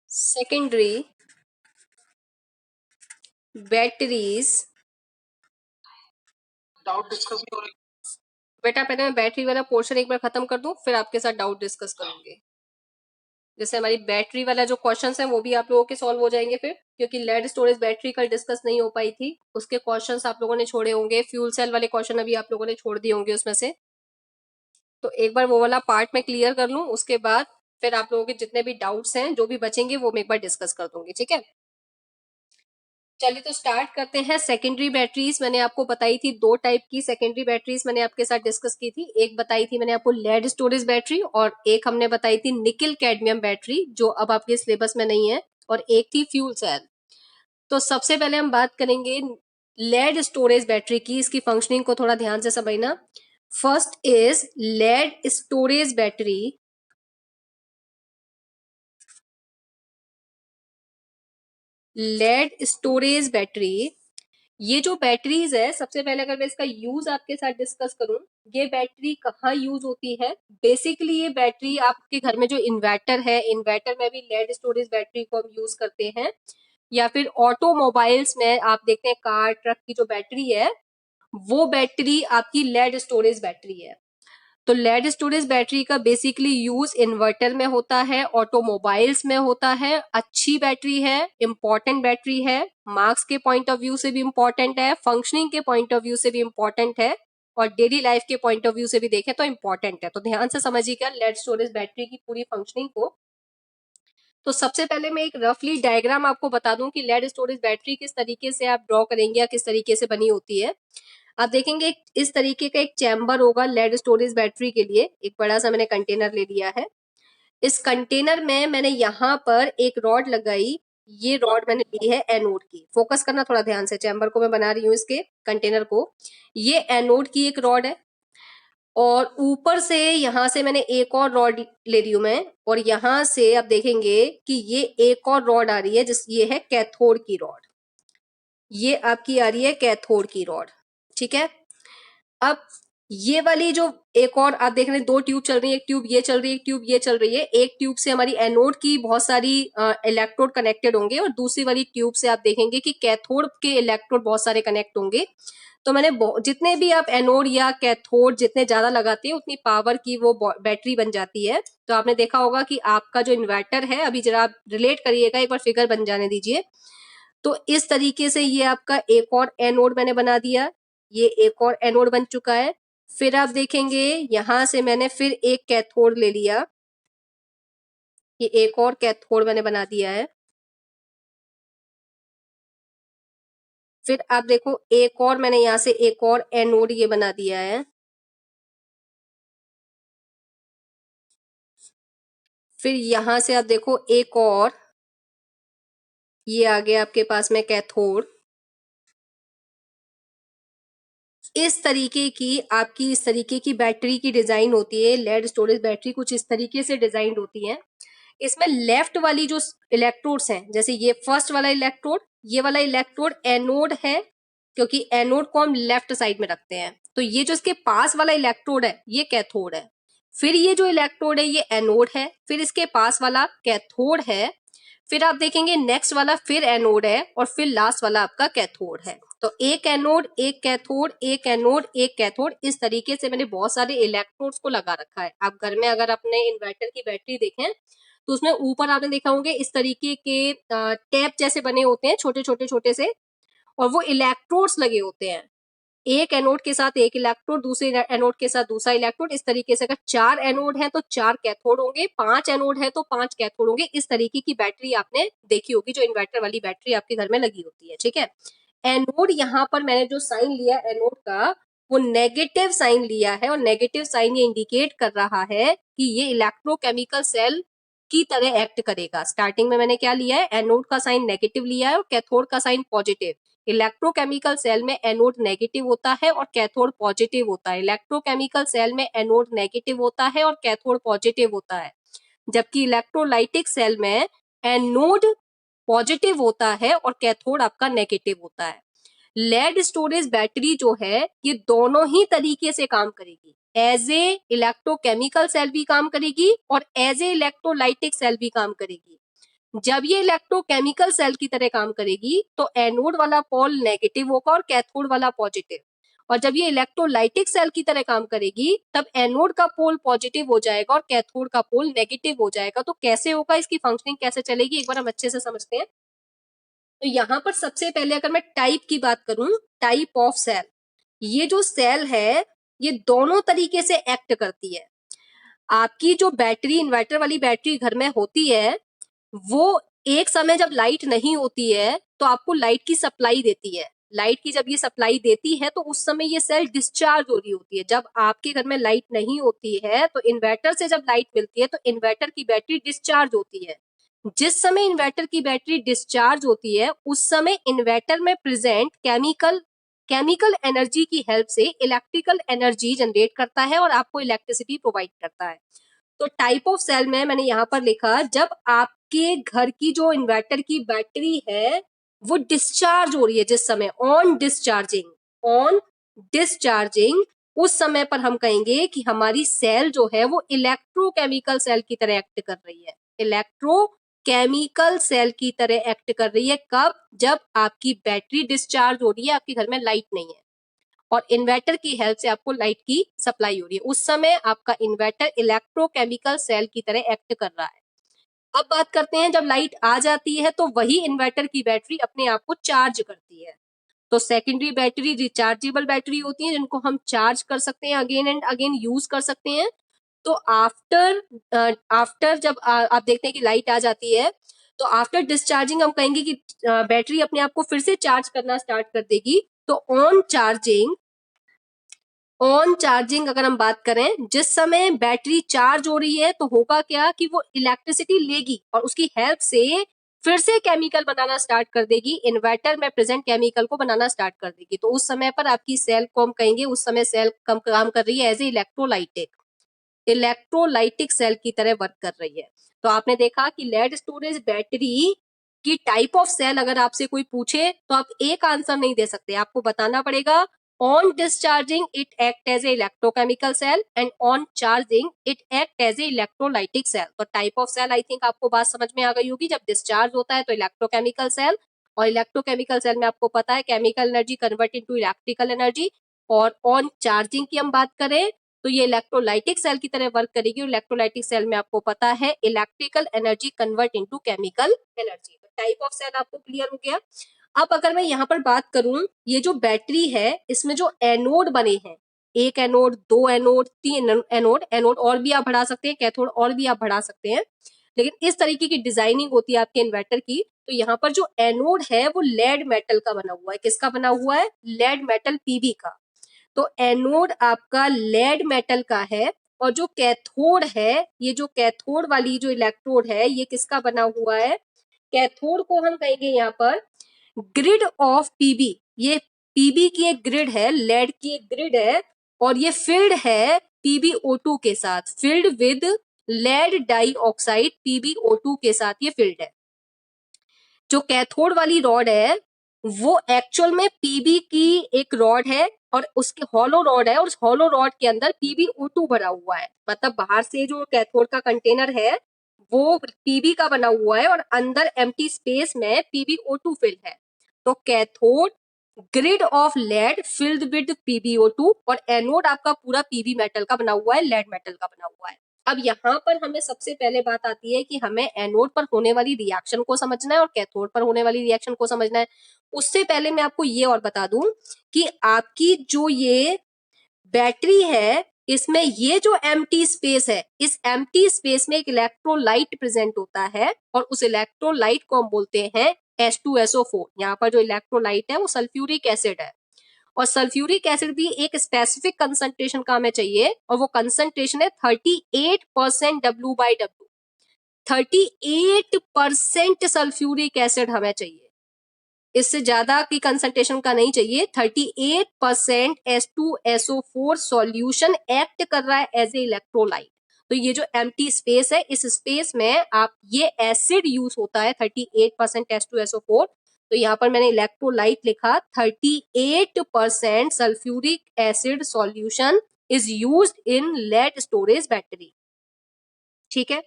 Secondary batteries. Doubt discuss भी हो रही। बेटा पहले मैं बैटरी वाला पोर्शन एक बार खत्म कर दूं, फिर आपके साथ डाउट डिस्कस करूंगी। जैसे हमारी बैटरी वाला जो क्वेश्चंस है वो भी आप लोगों के सॉल्व हो जाएंगे फिर, क्योंकि लेड स्टोरेज बैटरी कल डिस्कस नहीं हो पाई थी, उसके क्वेश्चंस आप लोगों ने छोड़े होंगे। फ्यूल सेल वाले क्वेश्चन अभी आप लोगों ने छोड़ दिए होंगे उसमें से। तो एक बार वो वाला पार्ट में क्लियर कर लूं, उसके बाद फिर आप लोगों के जितने भी डाउट्स हैं जो भी बचेंगे वो मैं एक बार डिस्कस कर दूंगी, ठीक है। चलिए तो स्टार्ट करते हैं। सेकेंडरी बैटरीज मैंने आपको बताई थी, दो टाइप की सेकेंडरी बैटरीज मैंने आपके साथ डिस्कस की थी। एक बताई थी मैंने आपको लेड स्टोरेज बैटरी, और एक हमने बताई थी निकल कैडमियम बैटरी, जो अब आपके सिलेबस में नहीं है, और एक थी फ्यूल सेल। तो सबसे पहले हम बात करेंगे लेड स्टोरेज बैटरी की। इसकी फंक्शनिंग को थोड़ा ध्यान से समझना। First is lead storage battery. Lead storage battery, ये जो बैटरीज है, सबसे पहले अगर मैं इसका यूज आपके साथ डिस्कस करूं, ये बैटरी कहाँ यूज होती है। बेसिकली ये बैटरी आपके घर में जो इन्वर्टर है, इन्वर्टर में भी लेड स्टोरेज बैटरी को हम यूज करते हैं, या फिर ऑटोमोबाइल्स में आप देखते हैं कार ट्रक की जो बैटरी है, वो बैटरी आपकी लेड स्टोरेज बैटरी है। तो लेड स्टोरेज बैटरी का बेसिकली यूज इन्वर्टर में होता है, ऑटोमोबाइल्स में होता है। अच्छी बैटरी है, इंपॉर्टेंट बैटरी है, मार्क्स के पॉइंट ऑफ व्यू से भी इंपॉर्टेंट है, फंक्शनिंग के पॉइंट ऑफ व्यू से भी इंपॉर्टेंट है, और डेली लाइफ के पॉइंट ऑफ व्यू से भी देखें तो इंपॉर्टेंट है। तो ध्यान से समझिएगा लेड स्टोरेज बैटरी की पूरी फंक्शनिंग को। तो सबसे पहले मैं एक रफली डायग्राम आपको बता दूं कि लेड स्टोरेज बैटरी किस तरीके से आप ड्रॉ करेंगे या किस तरीके से बनी होती है। आप देखेंगे इस तरीके का एक चैम्बर होगा लेड स्टोरेज बैटरी के लिए। एक बड़ा सा मैंने कंटेनर ले लिया है। इस कंटेनर में मैंने यहाँ पर एक रॉड लगाई। ये रॉड मैंने ली है एनोड की। फोकस करना थोड़ा ध्यान से, चैम्बर को मैं बना रही हूँ इसके कंटेनर को। ये एनोड की एक रॉड है, और ऊपर से यहां से मैंने एक और रॉड ले रही हूं मैं, और यहां से आप देखेंगे कि ये एक और रॉड आ रही है, जिस ये है कैथोड की रॉड। ये आपकी आ रही है कैथोड की रॉड, ठीक है। अब ये वाली जो एक और आप देख रहे हैं, दो ट्यूब चल रही है, एक ट्यूब ये चल रही है, एक ट्यूब ये चल रही है। एक ट्यूब से हमारी एनोड की बहुत सारी इलेक्ट्रोड कनेक्टेड होंगे, और दूसरी वाली ट्यूब से आप देखेंगे कि कैथोड के इलेक्ट्रोड बहुत सारे कनेक्ट होंगे। तो मैंने जितने भी आप एनोड या कैथोड जितने ज्यादा लगाते हैं, उतनी पावर की वो बैटरी बन जाती है। तो आपने देखा होगा कि आपका जो इन्वर्टर है, अभी जरा आप रिलेट करिएगा, एक बार फिगर बन जाने दीजिए। तो इस तरीके से ये आपका एक और एनोड मैंने बना दिया, ये एक और एनोड बन चुका है। फिर आप देखेंगे यहां से मैंने फिर एक कैथोड ले लिया, ये एक और कैथोड मैंने बना दिया है। फिर आप देखो एक और मैंने यहां से एक और एनोड ये बना दिया है। फिर यहां से आप देखो एक और, ये आ गया आपके पास में कैथोड। इस तरीके की आपकी इस तरीके की बैटरी की डिजाइन होती है। लेड स्टोरेज बैटरी कुछ इस तरीके से डिजाइन होती है। इसमें लेफ्ट वाली जो इलेक्ट्रोड्स हैं, जैसे ये फर्स्ट वाला इलेक्ट्रोड, ये वाला इलेक्ट्रोड एनोड है, क्योंकि एनोड को हम लेफ्ट साइड में रखते हैं। तो ये जो इसके पास वाला इलेक्ट्रोड है, ये कैथोड है। फिर ये जो इलेक्ट्रोड है, ये एनोड है। फिर इसके पास वाला कैथोड है। फिर आप देखेंगे नेक्स्ट वाला फिर एनोड है, और फिर लास्ट वाला आपका कैथोड है। तो एक एनोड, एक कैथोड, एक एनोड, एक कैथोड, इस तरीके से मैंने बहुत सारे इलेक्ट्रोड्स को लगा रखा है। आप घर में अगर अपने इन्वर्टर की बैटरी देखें, तो उसमें ऊपर आपने देखा होंगे इस तरीके के टैप जैसे बने होते हैं, छोटे छोटे छोटे से, और वो इलेक्ट्रोड्स लगे होते हैं। एक एनोड के साथ एक इलेक्ट्रोड, दूसरे एनोड के साथ दूसरा इलेक्ट्रोड। इस तरीके से अगर 4 एनोड है तो 4 कैथोड होंगे, 5 एनोड है तो 5 कैथोड होंगे। इस तरीके की बैटरी आपने देखी होगी, जो इन्वर्टर वाली बैटरी आपके घर में लगी होती है, ठीक है। एनोड यहाँ पर मैंने जो साइन लिया एनोड का, वो नेगेटिव साइन लिया है, और नेगेटिव साइन ये इंडिकेट कर रहा है कि ये इलेक्ट्रोकेमिकल सेल की तरह एक्ट करेगा। स्टार्टिंग में मैंने क्या लिया है, एनोड का साइन नेगेटिव लिया है और कैथोड का साइन पॉजिटिव। इलेक्ट्रोकेमिकल सेल में एनोड नेगेटिव होता है और कैथोड पॉजिटिव होता है। इलेक्ट्रोकेमिकल सेल में एनोड नेगेटिव होता है और कैथोड पॉजिटिव होता है, जबकि इलेक्ट्रोलाइटिक सेल में एनोड पॉजिटिव होता है और कैथोड आपका नेगेटिव होता है। लेड स्टोरेज बैटरी जो है, ये दोनों ही तरीके से काम करेगी। एज ए इलेक्ट्रोकेमिकल सेल भी काम करेगी और एज ए इलेक्ट्रोलाइटिक सेल भी काम करेगी। जब ये इलेक्ट्रोकेमिकल सेल की तरह काम करेगी तो एनोड वाला पोल नेगेटिव होगा और कैथोड वाला पॉजिटिव, और जब ये इलेक्ट्रोलाइटिक सेल की तरह काम करेगी तब एनोड का पोल पॉजिटिव हो जाएगा और कैथोड का पोल नेगेटिव हो जाएगा। तो कैसे होगा, इसकी फंक्शनिंग कैसे चलेगी, एक बार हम अच्छे से समझते हैं। तो यहाँ पर सबसे पहले अगर मैं टाइप की बात करूं, टाइप ऑफ सेल, ये जो सेल है ये दोनों तरीके से एक्ट करती है। आपकी जो बैटरी, इन्वर्टर वाली बैटरी घर में होती है, वो एक समय जब लाइट नहीं होती है तो आपको लाइट की सप्लाई देती है। लाइट की जब ये सप्लाई देती है तो उस समय ये सेल डिस्चार्ज हो रही होती है। जब आपके घर में लाइट नहीं होती है तो इन्वर्टर से जब लाइट मिलती है तो इन्वर्टर की बैटरी डिस्चार्ज होती है। जिस समय इन्वर्टर की बैटरी डिस्चार्ज होती है उस समय इन्वर्टर में प्रेजेंट केमिकल एनर्जी की हेल्प से इलेक्ट्रिकल एनर्जी जनरेट करता है और आपको इलेक्ट्रिसिटी प्रोवाइड करता है। तो टाइप ऑफ सेल में मैंने यहाँ पर लिखा, जब आपके घर की जो इन्वर्टर की बैटरी है वो डिस्चार्ज हो रही है, जिस समय ऑन डिस्चार्जिंग उस समय पर हम कहेंगे कि हमारी सेल जो है वो इलेक्ट्रोकेमिकल सेल की तरह एक्ट कर रही है। इलेक्ट्रोकेमिकल सेल की तरह एक्ट कर रही है कब, जब आपकी बैटरी डिस्चार्ज हो रही है, आपके घर में लाइट नहीं है और इन्वर्टर की हेल्प से आपको लाइट की सप्लाई हो रही है, उस समय आपका इन्वर्टर इलेक्ट्रोकेमिकल सेल की तरह एक्ट कर रहा है। अब बात करते हैं, जब लाइट आ जाती है तो वही इन्वर्टर की बैटरी अपने आप को चार्ज करती है। तो सेकेंडरी बैटरी रिचार्जेबल बैटरी होती है जिनको हम चार्ज कर सकते हैं, अगेन एंड अगेन यूज कर सकते हैं। तो आफ्टर जब आप देखते हैं कि लाइट आ जाती है तो आफ्टर डिस्चार्जिंग हम कहेंगे कि बैटरी अपने आप को फिर से चार्ज करना स्टार्ट कर देगी। तो ऑन चार्जिंग अगर हम बात करें, जिस समय बैटरी चार्ज हो रही है तो होगा क्या कि वो इलेक्ट्रिसिटी लेगी और उसकी हेल्प से फिर से केमिकल बनाना स्टार्ट कर देगी, इन्वर्टर में प्रेजेंट केमिकल को बनाना स्टार्ट कर देगी। तो उस समय पर आपकी सेल को हम कहेंगे, उस समय सेल कम काम कर रही है एज ए इलेक्ट्रोलाइटिक सेल की तरह वर्क कर रही है। तो आपने देखा कि लेड स्टोरेज बैटरी की टाइप ऑफ सेल अगर आपसे कोई पूछे तो आप एक आंसर नहीं दे सकते, आपको बताना पड़ेगा on discharging it act as a electrochemical cell and on charging it act as a electrolytic cell. तो type of cell I think आपको बात समझ में आ गई होगी। जब डिस्चार्ज होता है तो इलेक्ट्रोकेमिकल सेल, और इलेक्ट्रोकेमिकल सेल में आपको पता है chemical energy convert into electrical energy. और ऑन चार्जिंग की हम बात करें तो ये इलेक्ट्रोलाइटिक सेल की तरह वर्क करेगी और इलेक्ट्रोलाइटिक सेल में आपको पता है electrical energy convert into chemical energy. तो टाइप ऑफ सेल आपको क्लियर हो गया। अब अगर मैं यहाँ पर बात करूं, ये जो बैटरी है इसमें जो एनोड बने हैं, एक एनोड, दो एनोड, तीन एनोड और भी आप बढ़ा सकते हैं, कैथोड और भी आप बढ़ा सकते हैं, लेकिन इस तरीके की डिजाइनिंग होती है आपके इन्वर्टर की। तो यहाँ पर जो एनोड है वो लेड मेटल का बना हुआ है। किसका बना हुआ है? लेड मेटल, पीबी का। तो एनोड आपका लेड मेटल का है और जो कैथोड है, ये जो कैथोड वाली जो इलेक्ट्रोड है ये किसका बना हुआ है? कैथोड को हम कहेंगे यहाँ पर ग्रिड ऑफ पीबी। ये पीबी की एक ग्रिड है, लेड की एक ग्रिड है और ये फिल्ड है PbO2 के साथ, filled with lead dioxide PbO2 के साथ ये फिल्ड है। जो कैथोड वाली रॉड है वो एक्चुअल में पीबी की एक रॉड है और उसके हॉलो रॉड है और उस हॉलो रॉड के अंदर PbO2 भरा हुआ है। मतलब बाहर से जो कैथोड का कंटेनर है वो पीबी का बना हुआ है और अंदर एम्प्टी स्पेस में PbO2 फिल्ड है। तो cathode grid of lead filled with PbO2 और एनोड आपका पूरा पीबी मेटल का बना हुआ है, लेड मेटल का बना हुआ है। अब यहाँ पर हमें सबसे पहले बात आती है कि हमें एनोड पर होने वाली रिएक्शन को समझना है और कैथोड पर होने वाली रिएक्शन को समझना है। उससे पहले मैं आपको ये और बता दूं कि आपकी जो ये बैटरी है इसमें ये जो एम्प्टी स्पेस है, इस एम्प्टी स्पेस में एक इलेक्ट्रोलाइट प्रेजेंट होता है और उस इलेक्ट्रोलाइट को हम बोलते हैं H2SO4। यहाँ पर जो इलेक्ट्रोलाइट है वो सल्फ्यूरिक एसिड है और सल्फ्यूरिक एसिड भी एक स्पेसिफिक कंसंट्रेशन का हमें चाहिए और वो कंसंट्रेशन है 38% W/W। 38% सल्फ्यूरिक एसिड हमें चाहिए, इससे ज्यादा की कंसंट्रेशन का नहीं चाहिए। 38% H2SO4 सॉल्यूशन एक्ट कर रहा है एज ए इलेक्ट्रोलाइट। तो ये जो एम्प्टी स्पेस है इस स्पेस में आप ये एसिड यूज होता है 38% H2SO4। तो यहाँ पर मैंने इलेक्ट्रोलाइट लिखा, 38% sulphuric acid solution is used in lead storage battery. ठीक है।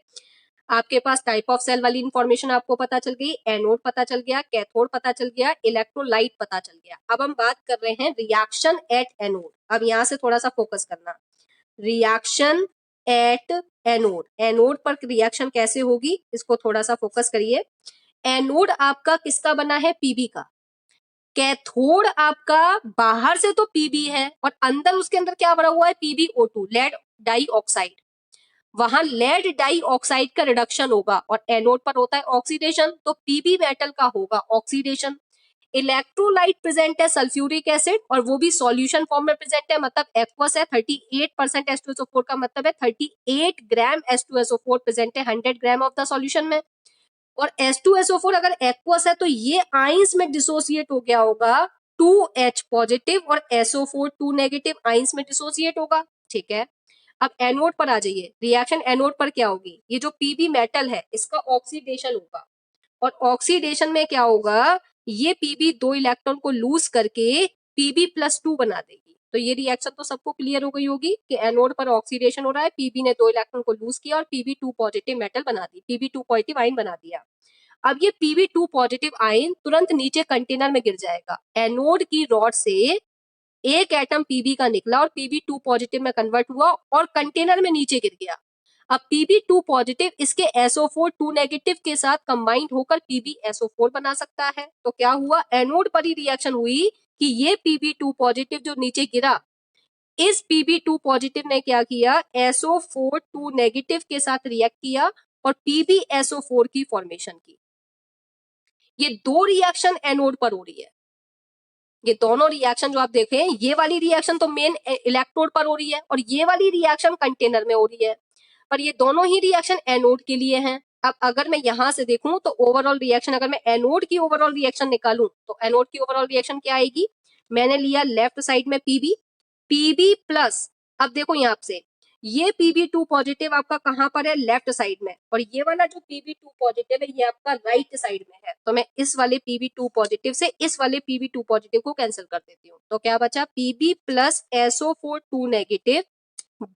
आपके पास टाइप ऑफ सेल वाली इंफॉर्मेशन आपको पता चल गई, एनोड पता चल गया, कैथोड पता चल गया, इलेक्ट्रोलाइट पता चल गया। अब हम बात कर रहे हैं रिएक्शन एट एनोड। अब यहां से थोड़ा सा फोकस करना, रिएक्शन एट एनोड, एनोड पर रिएक्शन कैसे होगी इसको थोड़ा सा फोकस करिए। एनोड आपका किसका बना है? पीबी का। कैथोड आपका बाहर से तो पीबी है और अंदर उसके अंदर क्या भरा हुआ है? PbO2, lead dioxide. वहां लेड डाई ऑक्साइड का रिडक्शन होगा और एनोड पर होता है ऑक्सीडेशन, तो पीबी मेटल का होगा ऑक्सीडेशन। इलेक्ट्रोलाइट प्रेजेंट है सल्फ्यूरिक एसिड और वो भी सॉल्यूशन फॉर्म में प्रेजेंट है, मतलब एक्वस है। 38% H2SO4 का मतलब है 38 ग्राम H2SO4 प्रेजेंट है 100 ग्राम ऑफ द सॉल्यूशन में। और H2SO4 अगर एक्वस है तो ये आइंस में डिसोसिएट हो गया होगा 2H पॉजिटिव और SO4 2 नेगेटिव आइंस में डिसोसिएट होगा। ठीक है, अब एनोड पर आ जाइए। रिएक्शन एनोड पर क्या होगी? ये जो पीबी मेटल है इसका ऑक्सीडेशन होगा और ऑक्सीडेशन में क्या होगा? ये पीबी 2 इलेक्ट्रॉन को लूज करके Pb+2 बना देगी। तो ये रिएक्शन तो सबको क्लियर हो गई होगी कि एनोड पर ऑक्सीडेशन हो रहा है, पीबी ने 2 इलेक्ट्रॉन को लूज किया और Pb2 पॉजिटिव मेटल बना दी, Pb2 पॉजिटिव आयन बना दिया। अब ये Pb2 पॉजिटिव आयन तुरंत नीचे कंटेनर में गिर जाएगा। एनोड की रॉड से एक एटम पीबी का निकला और Pb2 पॉजिटिव में कन्वर्ट हुआ और कंटेनर में नीचे गिर गया। अब Pb2 पॉजिटिव इसके SO4 2 नेगेटिव के साथ कंबाइंड होकर PbSO4 बना सकता है। तो क्या हुआ? एनोड पर ही रिएक्शन हुई कि ये Pb2 पॉजिटिव जो नीचे गिरा, इस Pb2 पॉजिटिव ने क्या किया? SO4 2 नेगेटिव के साथ रिएक्ट किया और PbSO4 की फॉर्मेशन की। ये दो रिएक्शन एनोड पर हो रही है। ये दोनों रिएक्शन जो आप देख रहे हैं, ये वाली रिएक्शन तो मेन इलेक्ट्रोड पर हो रही है और ये वाली रिएक्शन कंटेनर में हो रही है, पर ये दोनों ही रिएक्शन एनोड के लिए हैं। अब अगर मैं यहां से देखूं तो ओवरऑल रिएक्शन, अगर मैं एनोड की ओवरऑल रिएक्शन निकालूं तो एनोड की ओवरऑल रिएक्शन क्या आएगी? मैंने लिया लेफ्ट साइड में पीबी, पीबी प्लस, अब देखो यहां से ये Pb2 पॉजिटिव आपका कहां पर है? लेफ्ट साइड में, और ये वाला जो Pb2 पॉजिटिव है ये आपका राइट साइड में है। तो मैं इस वाले Pb2 पॉजिटिव से इस वाले Pb2 पॉजिटिव को कैंसिल कर देती हूँ। तो क्या बचा? Pb plus SO4 2 negative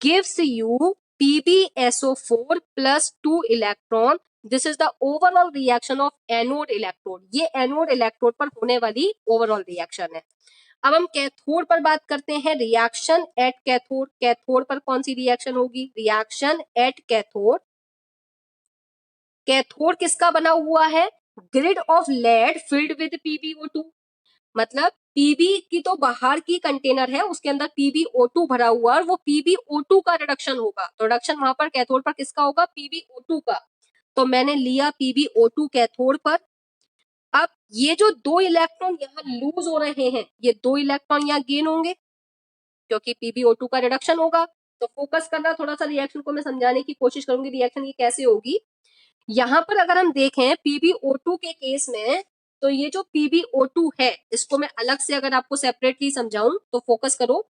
gives you PbSO4 plus 2 electron. This is the overall reaction of anode electrode. ये एनोड इलेक्ट्रोड पर होने वाली ओवरऑल रिएक्शन है। अब हम कैथोड पर बात करते हैं। रिएक्शन एट कैथोड, कैथोड पर कौन सी रिएक्शन होगी? रिएक्शन एट कैथोड, कैथोड किसका बना हुआ है? Grid of lead filled with PbO2, मतलब पीबी की तो बाहर की कंटेनर है, उसके अंदर PbO2 भरा हुआ और वो PbO2 का रिडक्शन होगा। तो रिडक्शन वहां पर कैथोड पर किसका होगा? PbO2 का। तो मैंने लिया PbO2 कैथोड पर। अब ये जो दो इलेक्ट्रॉन यहाँ लूज हो रहे हैं, ये दो इलेक्ट्रॉन यहाँ गेन होंगे क्योंकि PbO2 का रिडक्शन होगा। तो फोकस करना थोड़ा सा, रिएक्शन को मैं समझाने की कोशिश करूंगी रिएक्शन ये कैसे होगी। यहाँ पर अगर हम देखें PbO2 के केस में, तो ये जो PbO2 है इसको मैं अलग से अगर आपको सेपरेटली समझाऊं तो फोकस करो।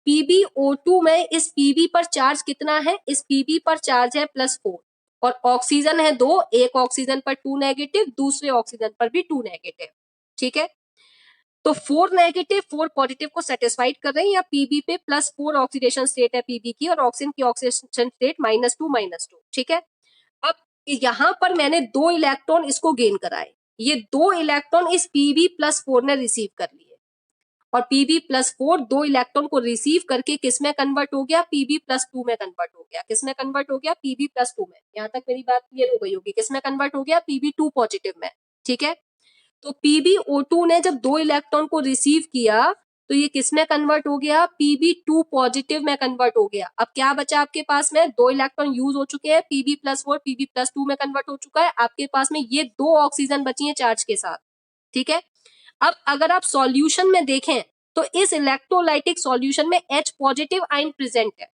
PbO2 में इस Pb पर चार्ज कितना है? इस Pb पर चार्ज है +4 और ऑक्सीजन है 2, एक ऑक्सीजन पर 2 नेगेटिव, दूसरे ऑक्सीजन पर भी 2 नेगेटिव। ठीक है, तो 4 नेगेटिव 4 पॉजिटिव को सेटिस्फाइड कर रहे हैं या Pb पे +4 ऑक्सीडेशन स्टेट है Pb की और ऑक्सीजन की ऑक्सीडेशन स्टेट -2 ठीक है। अब यहां पर मैंने दो इलेक्ट्रॉन इसको गेन कराए, ये दो इलेक्ट्रॉन इस Pb+4 ने रिसीव कर लिए और Pb+4 दो इलेक्ट्रॉन को रिसीव करके किस में कन्वर्ट हो गया? Pb+2 में कन्वर्ट हो गया। किस में कन्वर्ट हो गया? Pb+2 में। यहां तक मेरी बात क्लियर हो गई होगी। किस में कन्वर्ट हो गया? Pb2 पॉजिटिव में। ठीक है, तो PbO2 ने जब दो इलेक्ट्रॉन को रिसीव किया तो ये किस में कन्वर्ट हो गया? Pb2 पॉजिटिव में कन्वर्ट हो गया। अब क्या बचा आपके पास में? दो इलेक्ट्रॉन यूज हो चुके हैं, Pb+4 Pb+2 में कन्वर्ट हो चुका है। आपके पास में ये दो ऑक्सीजन बची हैं चार्ज के साथ। ठीक है, अब अगर आप सॉल्यूशन में देखें तो इस इलेक्ट्रोलाइटिक सॉल्यूशन में H पॉजिटिव आयन प्रेजेंट है।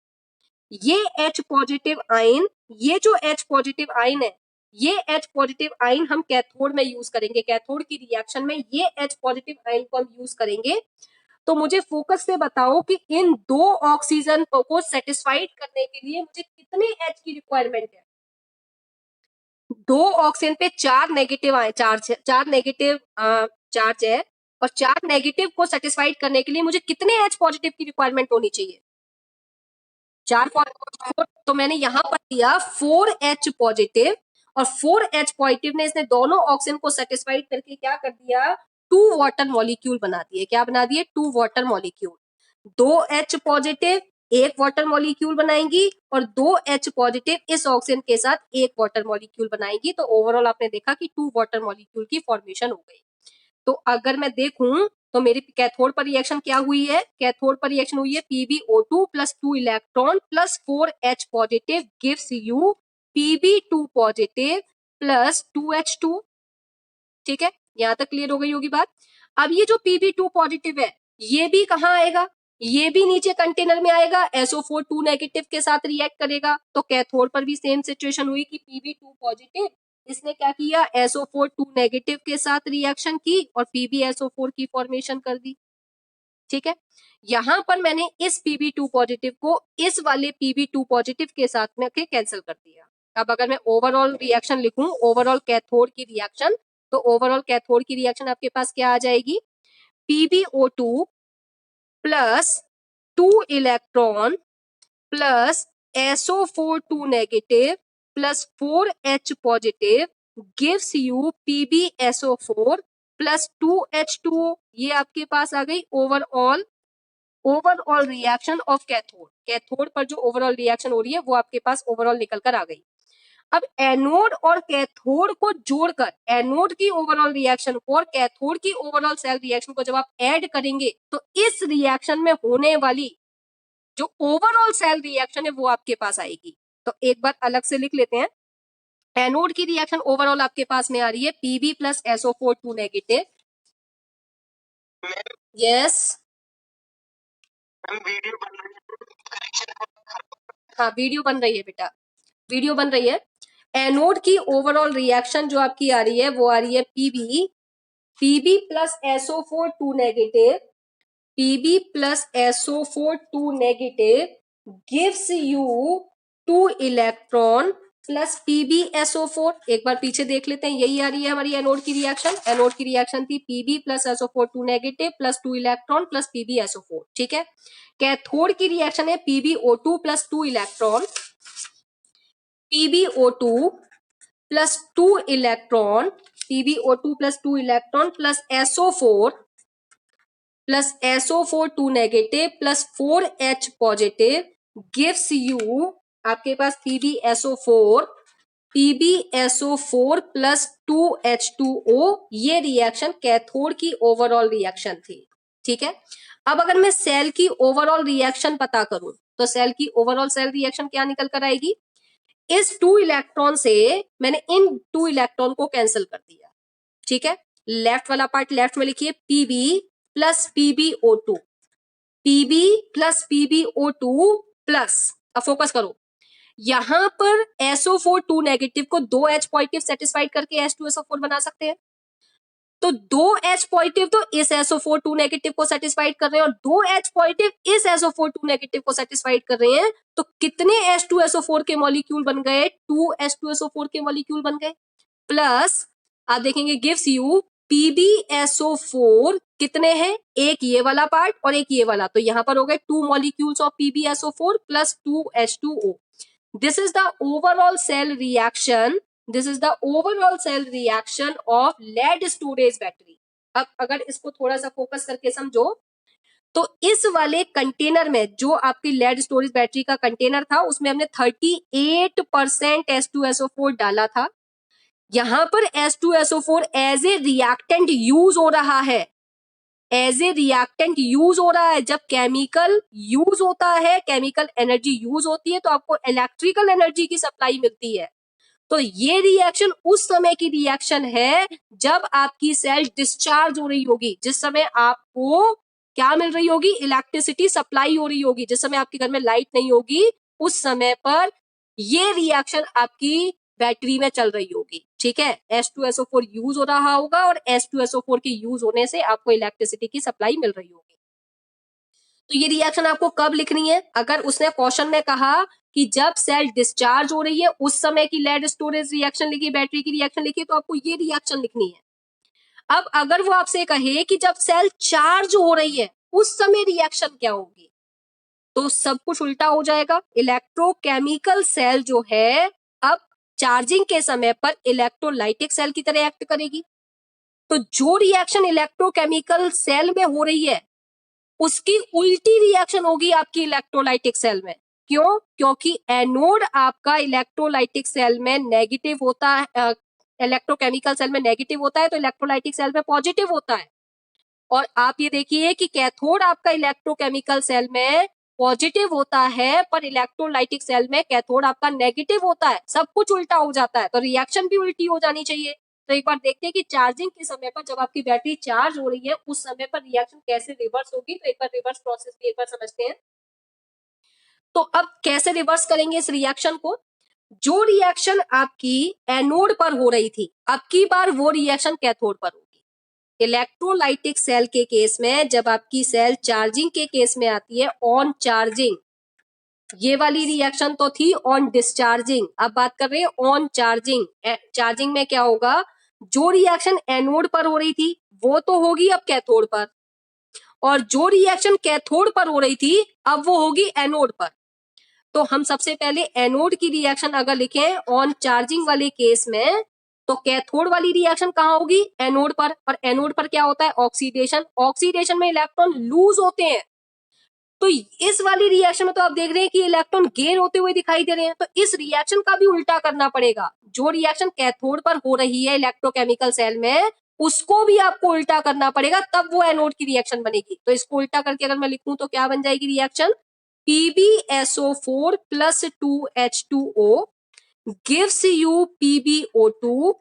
ये H पॉजिटिव आयन, ये जो H पॉजिटिव आयन है, ये H पॉजिटिव आयन हम कैथोड में यूज करेंगे। कैथोड की रिएक्शन में ये H पॉजिटिव आयन को हम यूज करेंगे। तो मुझे फोकस से बताओ कि इन दो ऑक्सीजन को सेटिस्फाइड करने के लिए मुझे कितने H की रिक्वायरमेंट है? दो ऑक्सीजन पे चार नेगेटिव चार नेगेटिव चार्ज है और चार नेगेटिव को सेटिस्फाइड करने के लिए मुझे कितने H पॉजिटिव की रिक्वायरमेंट होनी चाहिए? 4 4, तो मैंने यहां पर दिया 4H पॉजिटिव और 4H पॉजिटिव ने इसने दोनों ऑक्सीजन को सेटिस्फाइड करके क्या कर दिया, 2 वाटर मॉलिक्यूल बना दिए। क्या बना दिए, 2 वाटर मॉलिक्यूल। 2H पॉजिटिव एक वाटर मॉलिक्यूल बनाएंगी और 2H पॉजिटिव इस ऑक्सीजन के साथ एक वाटर मॉलिक्यूल बनाएंगी। तो ओवरऑल आपने देखा कि 2 वाटर मॉलिक्यूल की फॉर्मेशन हो गई। तो अगर मैं देखूं तो मेरी कैथोड पर रिएक्शन क्या हुई है, कैथोड पर रिएक्शन हुई है PbO2 plus 2 electron plus 4H positive gives you Pb2 positive plus 2H2। ठीक है, यहां तक क्लियर हो गई होगी बात। अब ये जो Pb2 पॉजिटिव है ये भी कहाँ आएगा, ये भी नीचे कंटेनर में आएगा, SO4 2 नेगेटिव के साथ रिएक्ट करेगा। तो कैथोड पर भी सेम सिचुएशन हुई कि Pb2 पॉजिटिव इसने क्या किया, SO4 2 नेगेटिव के साथ रिएक्शन की और PbSO4 की फॉर्मेशन कर दी। ठीक है, यहां पर मैंने इस Pb2 पॉजिटिव को इस वाले Pb2 पॉजिटिव के साथ में कैंसिल कर दिया। अब अगर मैं ओवरऑल रिएक्शन लिखूं, ओवरऑल कैथोड की रिएक्शन, तो ओवरऑल कैथोड की रिएक्शन आपके पास क्या आ जाएगी, PbO2 plus 2 electron plus SO4 2 negative plus 4H positive gives you PbSO4 plus 2H2O। ये आपके पास आ गई overall reaction of cathode. Cathode पर जो ओवरऑल रिएक्शन हो रही है वो आपके पास ओवरऑल निकल कर आ गई। अब एनोड और कैथोड को जोड़कर एनोड की ओवरऑल रिएक्शन को और कैथोड की ओवरऑल सेल रिएक्शन को जब आप ऐड करेंगे तो इस रिएक्शन में होने वाली जो ओवरऑल सेल रिएक्शन है वो आपके पास आएगी। तो एक बार अलग से लिख लेते हैं, एनोड की रिएक्शन ओवरऑल आपके पास में आ रही है Pb plus SO4 2 negative. Yes, हाँ वीडियो बन रही है बेटा, वीडियो बन रही है। एनोड की ओवरऑल रिएक्शन जो आपकी आ रही है वो आ रही है Pb plus SO4 2 negative, Pb plus SO4 2 negative gives you 2 electron plus PbSO4। एक बार पीछे देख लेते हैं, यही आ रही है हमारी एनोड की रिएक्शन। एनोड की रिएक्शन थी Pb plus SO4 2 negative plus 2 electron plus PbSO4। ठीक है, कैथोड की रिएक्शन है PbO2 plus 2 electron, PbO2 plus 2 electron, PbO2 plus 2 electron plus SO4 plus SO4 2 negative plus 4H positive gives you आपके पास PbSO4 plus 2H2O। ये reaction cathode की overall reaction थी। ठीक है, अब अगर मैं सेल की ओवरऑल रिएक्शन पता करूं तो सेल की ओवरऑल सेल रिएक्शन क्या निकल कर आएगी, इस 2 इलेक्ट्रॉन से मैंने इन 2 इलेक्ट्रॉन को कैंसिल कर दिया। ठीक है, लेफ्ट वाला पार्ट लेफ्ट में लिखिए, Pb plus PbO2, Pb plus PbO2 plus, अब फोकस करो, यहां पर SO4 2 नेगेटिव को 2H पॉजिटिव सेटिस्फाइड करके H2SO4 बना सकते हैं। तो 2H पॉजिटिव तो इस SO4 2 नेगेटिव को सेटिस्फाइड कर रहे हैं और 2H पॉजिटिव इस SO4 2 नेगेटिव को सेटिस्फाइड कर रहे हैं। तो कितने H2SO4 के मॉलिक्यूल बन गए, 2 H2SO4 के मॉलिक्यूल बन गए। प्लस आप देखेंगे गिव्स यू PbSO4 कितने हैं, एक ये वाला पार्ट और एक ये वाला, तो यहां पर हो गए 2 molecules of PbSO4 plus 2H2O। This is the overall cell reaction, this is the overall cell reaction of lead storage battery. अब अगर इसको थोड़ा सा फोकस करके समझो तो इस वाले कंटेनर में जो आपकी लेड स्टोरेज बैटरी का कंटेनर था उसमें हमने 38% H2SO4 डाला था। यहां पर H2SO4 as a reactant use हो रहा है, एज ए रिएक्टेंट यूज हो रहा है। जब केमिकल यूज होता है, केमिकल एनर्जी यूज होती है तो आपको इलेक्ट्रिकल एनर्जी की सप्लाई मिलती है। तो ये रिएक्शन उस समय की रिएक्शन है जब आपकी सेल डिस्चार्ज हो रही होगी, जिस समय आपको क्या मिल रही होगी, इलेक्ट्रिसिटी सप्लाई हो रही होगी, जिस समय आपके घर में लाइट नहीं होगी उस समय पर ये रिएक्शन आपकी बैटरी में चल रही होगी। ठीक है, H2SO4 यूज हो रहा होगा और H2SO4 के यूज होने से आपको इलेक्ट्रिसिटी की सप्लाई मिल रही होगी। तो ये रिएक्शन आपको कब लिखनी है, अगर उसने क्वेश्चन में कहा कि जब सेल डिस्चार्ज हो रही है उस समय की लेड स्टोरेज रिएक्शन लिखी, बैटरी की रिएक्शन लिखी, तो आपको ये रिएक्शन लिखनी है। अब अगर वो आपसे कहे कि जब सेल चार्ज हो रही है उस समय रिएक्शन क्या होगी, तो सब कुछ उल्टा हो जाएगा। इलेक्ट्रोकेमिकल सेल जो है अब चार्जिंग के समय पर इलेक्ट्रोलाइटिक सेल की तरह एक्ट करेगी। तो जो रिएक्शन इलेक्ट्रोकेमिकल सेल में हो रही है उसकी उल्टी रिएक्शन होगी आपकी इलेक्ट्रोलाइटिक सेल में। क्यों? क्योंकि एनोड आपका इलेक्ट्रोलाइटिक सेल में नेगेटिव होता है, इलेक्ट्रोकेमिकल सेल में नेगेटिव होता है, तो इलेक्ट्रोलाइटिक सेल में पॉजिटिव होता है। और आप ये देखिए कि कैथोड आपका इलेक्ट्रोकेमिकल सेल में पॉजिटिव होता है, पर इलेक्ट्रोलाइटिक सेल में कैथोड आपका नेगेटिव होता है। सब कुछ उल्टा हो जाता है, तो रिएक्शन भी उल्टी हो जानी चाहिए। तो एक बार देखते हैं कि चार्जिंग के समय पर जब आपकी बैटरी चार्ज हो रही है उस समय पर रिएक्शन कैसे रिवर्स होगी। तो एक बार रिवर्स प्रोसेस भी एक बार समझते हैं। तो अब कैसे रिवर्स करेंगे इस रिएक्शन को? जो रिएक्शन आपकी एनोड पर हो रही थी, अब की बार वो रिएक्शन कैथोड पर होगी। इलेक्ट्रोलाइटिक सेल के केस में जब आपकी सेल चार्जिंग के केस में आती है ऑन चार्जिंग, ये वाली रिएक्शन तो थी ऑन डिस्चार्जिंग, अब बात कर रहे हैं ऑन चार्जिंग। चार्जिंग में क्या होगा? जो रिएक्शन एनोड पर हो रही थी वो तो होगी अब कैथोड पर, और जो रिएक्शन कैथोड पर हो रही थी अब वो होगी एनोड पर। तो हम सबसे पहले एनोड की रिएक्शन अगर लिखें ऑन चार्जिंग वाले केस में, तो कैथोड वाली रिएक्शन कहाँ होगी? एनोड पर। और एनोड पर क्या होता है? ऑक्सीडेशन। ऑक्सीडेशन में इलेक्ट्रॉन लूज होते हैं। तो इस वाली रिएक्शन में तो आप देख रहे हैं कि इलेक्ट्रॉन गेन होते हुए दिखाई दे रहे हैं। तो इस रिएक्शन का भी उल्टा करना पड़ेगा। जो रिएक्शन कैथोड पर हो रही है इलेक्ट्रोकेमिकल सेल में, उसको भी आपको उल्टा करना पड़ेगा, तब वो एनोड की रिएक्शन बनेगी। तो इसको उल्टा करके अगर मैं लिखूं तो क्या बन जाएगी reaction? PbSO4 plus 2H2O gives you PbO2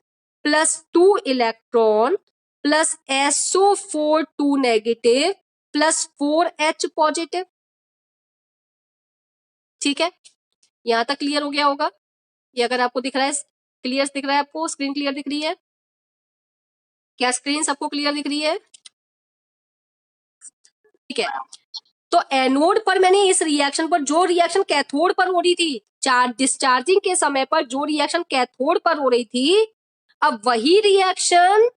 plus 2 electron plus SO4 2 negative plus 4H positive. ठीक है, यहां तक क्लियर हो गया होगा? ये अगर आपको दिख रहा है, क्लियर दिख रहा है आपको, स्क्रीन क्लियर दिख रही है? क्या स्क्रीन सबको क्लियर दिख रही है? ठीक है, तो एनोड पर मैंने इस रिएक्शन पर, जो रिएक्शन कैथोड पर हो रही थी चार्ज डिस्चार्जिंग के समय पर, जो रिएक्शन कैथोड पर हो रही थी, अब वही रिएक्शन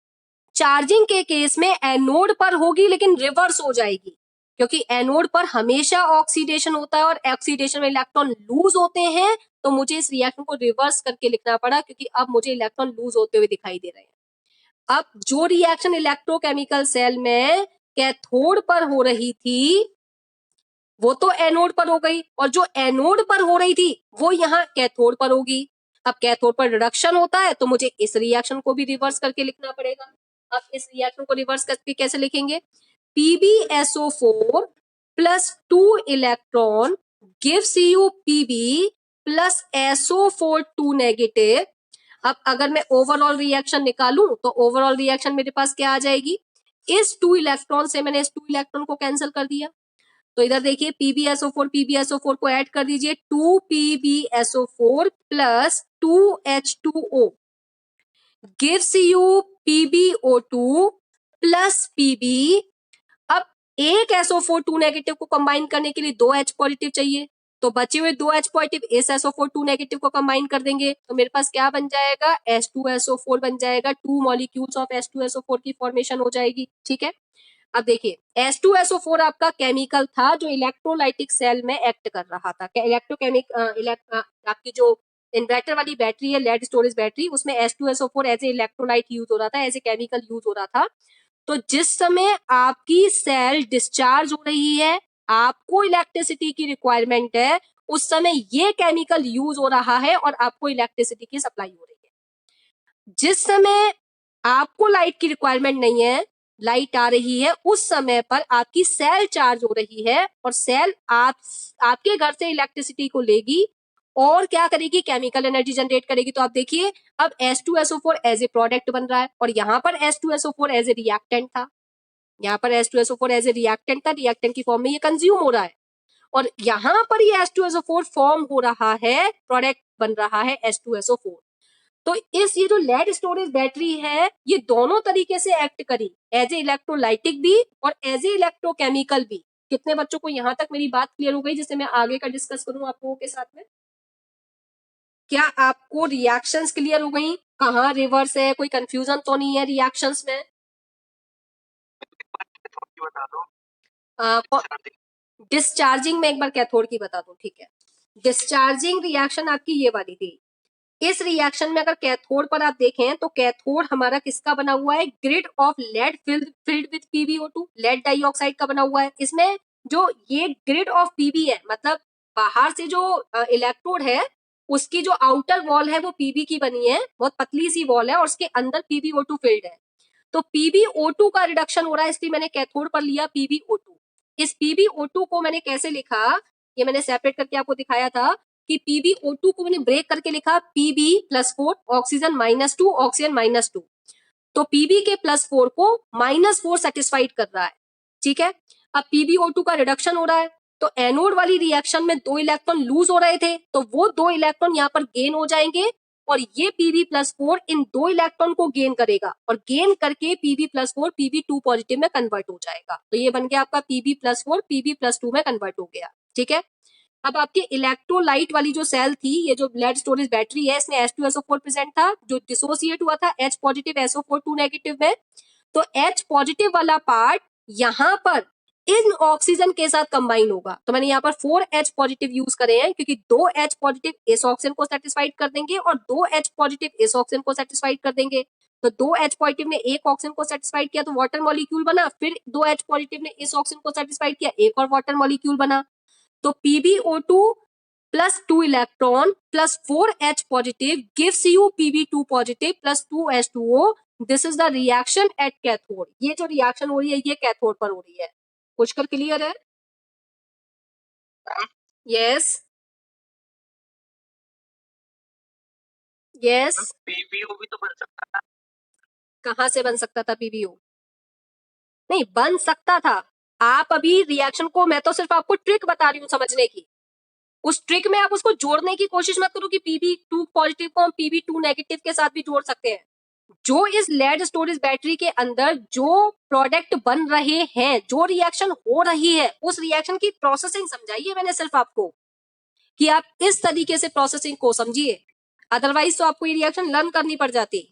चार्जिंग के केस में एनोड पर होगी, लेकिन रिवर्स हो जाएगी। क्योंकि एनोड पर हमेशा ऑक्सीडेशन होता है और ऑक्सीडेशन में इलेक्ट्रॉन लूज होते हैं, तो मुझे इस रिएक्शन को रिवर्स करके लिखना पड़ा, क्योंकि अब मुझे इलेक्ट्रॉन लूज होते हुए दिखाई दे रहे हैं। अब जो रिएक्शन इलेक्ट्रोकेमिकल सेल में कैथोड पर हो रही थी वो तो एनोड पर हो गई, और जो एनोड पर हो रही थी वो यहाँ कैथोड पर होगी। अब कैथोड पर रिडक्शन होता है, तो मुझे इस रिएक्शन को भी रिवर्स करके लिखना पड़ेगा। अब इस रिएक्शन को रिवर्स करके कैसे लिखेंगे? PbSO4 plus 2 electron gives you Pb plus SO4 2 negative। अब अगर मैं ओवरऑल रिएक्शन निकालूं तो ओवरऑल रिएक्शन मेरे पास क्या आ जाएगी? इस 2 इलेक्ट्रॉन से मैंने इस 2 इलेक्ट्रॉन को कैंसिल कर दिया, तो इधर देखिए PbSO4 को ऐड कर दीजिए, 2PbSO4 plus 2H2O gives you PbO2 plus Pb। अब एक SO4 2 नेगेटिव को कंबाइन करने के लिए 2 H पॉजिटिव चाहिए, तो बचे हुए 2 H पॉजिटिव इस SO4 2 नेगेटिव को कंबाइन कर देंगे, तो मेरे पास क्या बन जाएगा? H2SO4 बन जाएगा। 2 मॉलिक्यूल्स ऑफ H2SO4 की फॉर्मेशन हो जाएगी। ठीक है, अब देखिए H2SO4 आपका केमिकल था जो इलेक्ट्रोलाइटिक सेल में एक्ट कर रहा था। आपकी जो इन्वर्टर वाली बैटरी है, लेड स्टोरेज बैटरी, उसमें H2SO4 as a electrolyte use हो रहा था, एज ए केमिकल यूज हो रहा था। तो जिस समय आपकी सेल डिस्चार्ज हो रही है, आपको इलेक्ट्रिसिटी की रिक्वायरमेंट है, उस समय ये केमिकल यूज हो रहा है और आपको इलेक्ट्रिसिटी की सप्लाई हो रही है। जिस समय आपको लाइट की रिक्वायरमेंट नहीं है, लाइट आ रही है, उस समय पर आपकी सेल चार्ज हो रही है और सेल आपके घर से इलेक्ट्रिसिटी को लेगी और क्या करेगी? केमिकल एनर्जी जनरेट करेगी। तो आप देखिए अब H2SO4 एज ए प्रोडक्ट बन रहा है, और यहाँ पर H2SO4 एज ए रिएक्टेंट था। यहाँ पर H2SO4 एज ए रिएक्टेंट था, रिएक्टेंट की फॉर्म में ये कंज्यूम हो रहा है, और यहाँ पर ये H2SO4 फॉर्म हो रहा है, प्रोडक्ट बन रहा है H2SO4। तो इस ये जो लेड स्टोरेज बैटरी है, ये दोनों तरीके से एक्ट करी, एज ए इलेक्ट्रोलाइटिक भी और एज ए इलेक्ट्रोकेमिकल भी। कितने बच्चों को यहाँ तक मेरी बात क्लियर हो गई, जिससे मैं आगे का डिस्कस करूं आप लोगों के साथ में? क्या आपको रिएक्शंस क्लियर हो गई? कहाँ रिवर्स है, कोई कंफ्यूजन तो नहीं है रिएक्शंस में? डिस्चार्जिंग में एक बार कैथोड की बता दो। ठीक है, डिस्चार्जिंग रिएक्शन आपकी ये वाली थी, इस रिएक्शन में अगर कैथोड पर आप देखें तो कैथोड हमारा किसका बना हुआ है, grid of lead filled with PbO2, lead dioxide का बना हुआ है। इसमें जो ये ग्रिड ऑफ Pb है, मतलब बाहर से जो इलेक्ट्रोड है उसकी जो आउटर वॉल है वो Pb की बनी है, बहुत पतली सी वॉल है और उसके अंदर PbO2 फिल्ड है। तो PbO2 का रिडक्शन हो रहा है, इसलिए मैंने कैथोड पर लिया PbO2। इस PbO2 को मैंने कैसे लिखा, ये मैंने सेपरेट करके आपको दिखाया था कि PbO2 को मैंने ब्रेक करके लिखा Pb+4 ऑक्सीजन -2 ऑक्सीजन -2। तो Pb के +4 को -4 सेटिस्फाइड कर रहा है, ठीक है। अब PbO2 का रिडक्शन हो रहा है, तो एनोड वाली रिएक्शन में 2 इलेक्ट्रॉन लूज हो रहे थे, तो वो 2 इलेक्ट्रॉन यहाँ पर गेन हो जाएंगे और ये Pb+4 इन 2 इलेक्ट्रॉन को गेन करेगा और गेन करके Pb+4 Pb2 पॉजिटिव में कन्वर्ट हो जाएगा। तो ये बन गया आपका Pb+4 Pb+2 में कन्वर्ट हो गया, ठीक है। अब आपके इलेक्ट्रोलाइट वाली जो सेल थी, ये जो लेड स्टोरेज बैटरी है, इसमें H2SO4 प्रेजेंट था जो डिसोसिएट हुआ था H पॉजिटिव SO4 2 नेगेटिव में। तो H पॉजिटिव वाला पार्ट यहाँ पर इन ऑक्सीजन के साथ कंबाइन होगा। तो मैंने यहाँ पर 4H पॉजिटिव यूज करे हैं क्योंकि 2 H पॉजिटिव इस ऑक्सीजन को सेटिस्फाइड कर देंगे और 2 H पॉजिटिव इस ऑक्सीजन को सेटिस्फाइड कर देंगे। तो 2 H पॉजिटिव ने एक ऑक्सीजन को सेटिस्फाइड किया तो वाटर मॉलिक्यूल बना, फिर 2 H पॉजिटिव ने इस ऑक्सीजन को सेटिस्फाइड किया, एक और वाटर मॉलिक्यूल बना। तो PbO2 plus 2 electron plus 4H positive gives you Pb2 positive plus 2H2O. This is the reaction at cathode. ये जो रिएक्शन हो रही है ये कैथोड पर हो रही है। पुष्कर क्लियर है? Yes yes. PbO भी तो बन सकता था। कहाँ से बन सकता था PbO? नहीं बन सकता था। आप अभी रिएक्शन को, मैं तो सिर्फ आपको ट्रिक बता रही हूँ समझने की। उस ट्रिक में आप उसको जोड़ने की कोशिश मत करो कि Pb2 पॉजिटिव को हम Pb2 नेगेटिव के साथ भी जोड़ सकते हैं। जो इस लेड स्टोरेज बैटरी के अंदर जो प्रोडक्ट बन रहे हैं, जो रिएक्शन हो रही है, उस रिएक्शन की प्रोसेसिंग समझाइए मैंने सिर्फ आपको कि आप इस तरीके से प्रोसेसिंग को समझिए, अदरवाइज तो आपको ये रिएक्शन लर्न करनी पड़ जाती।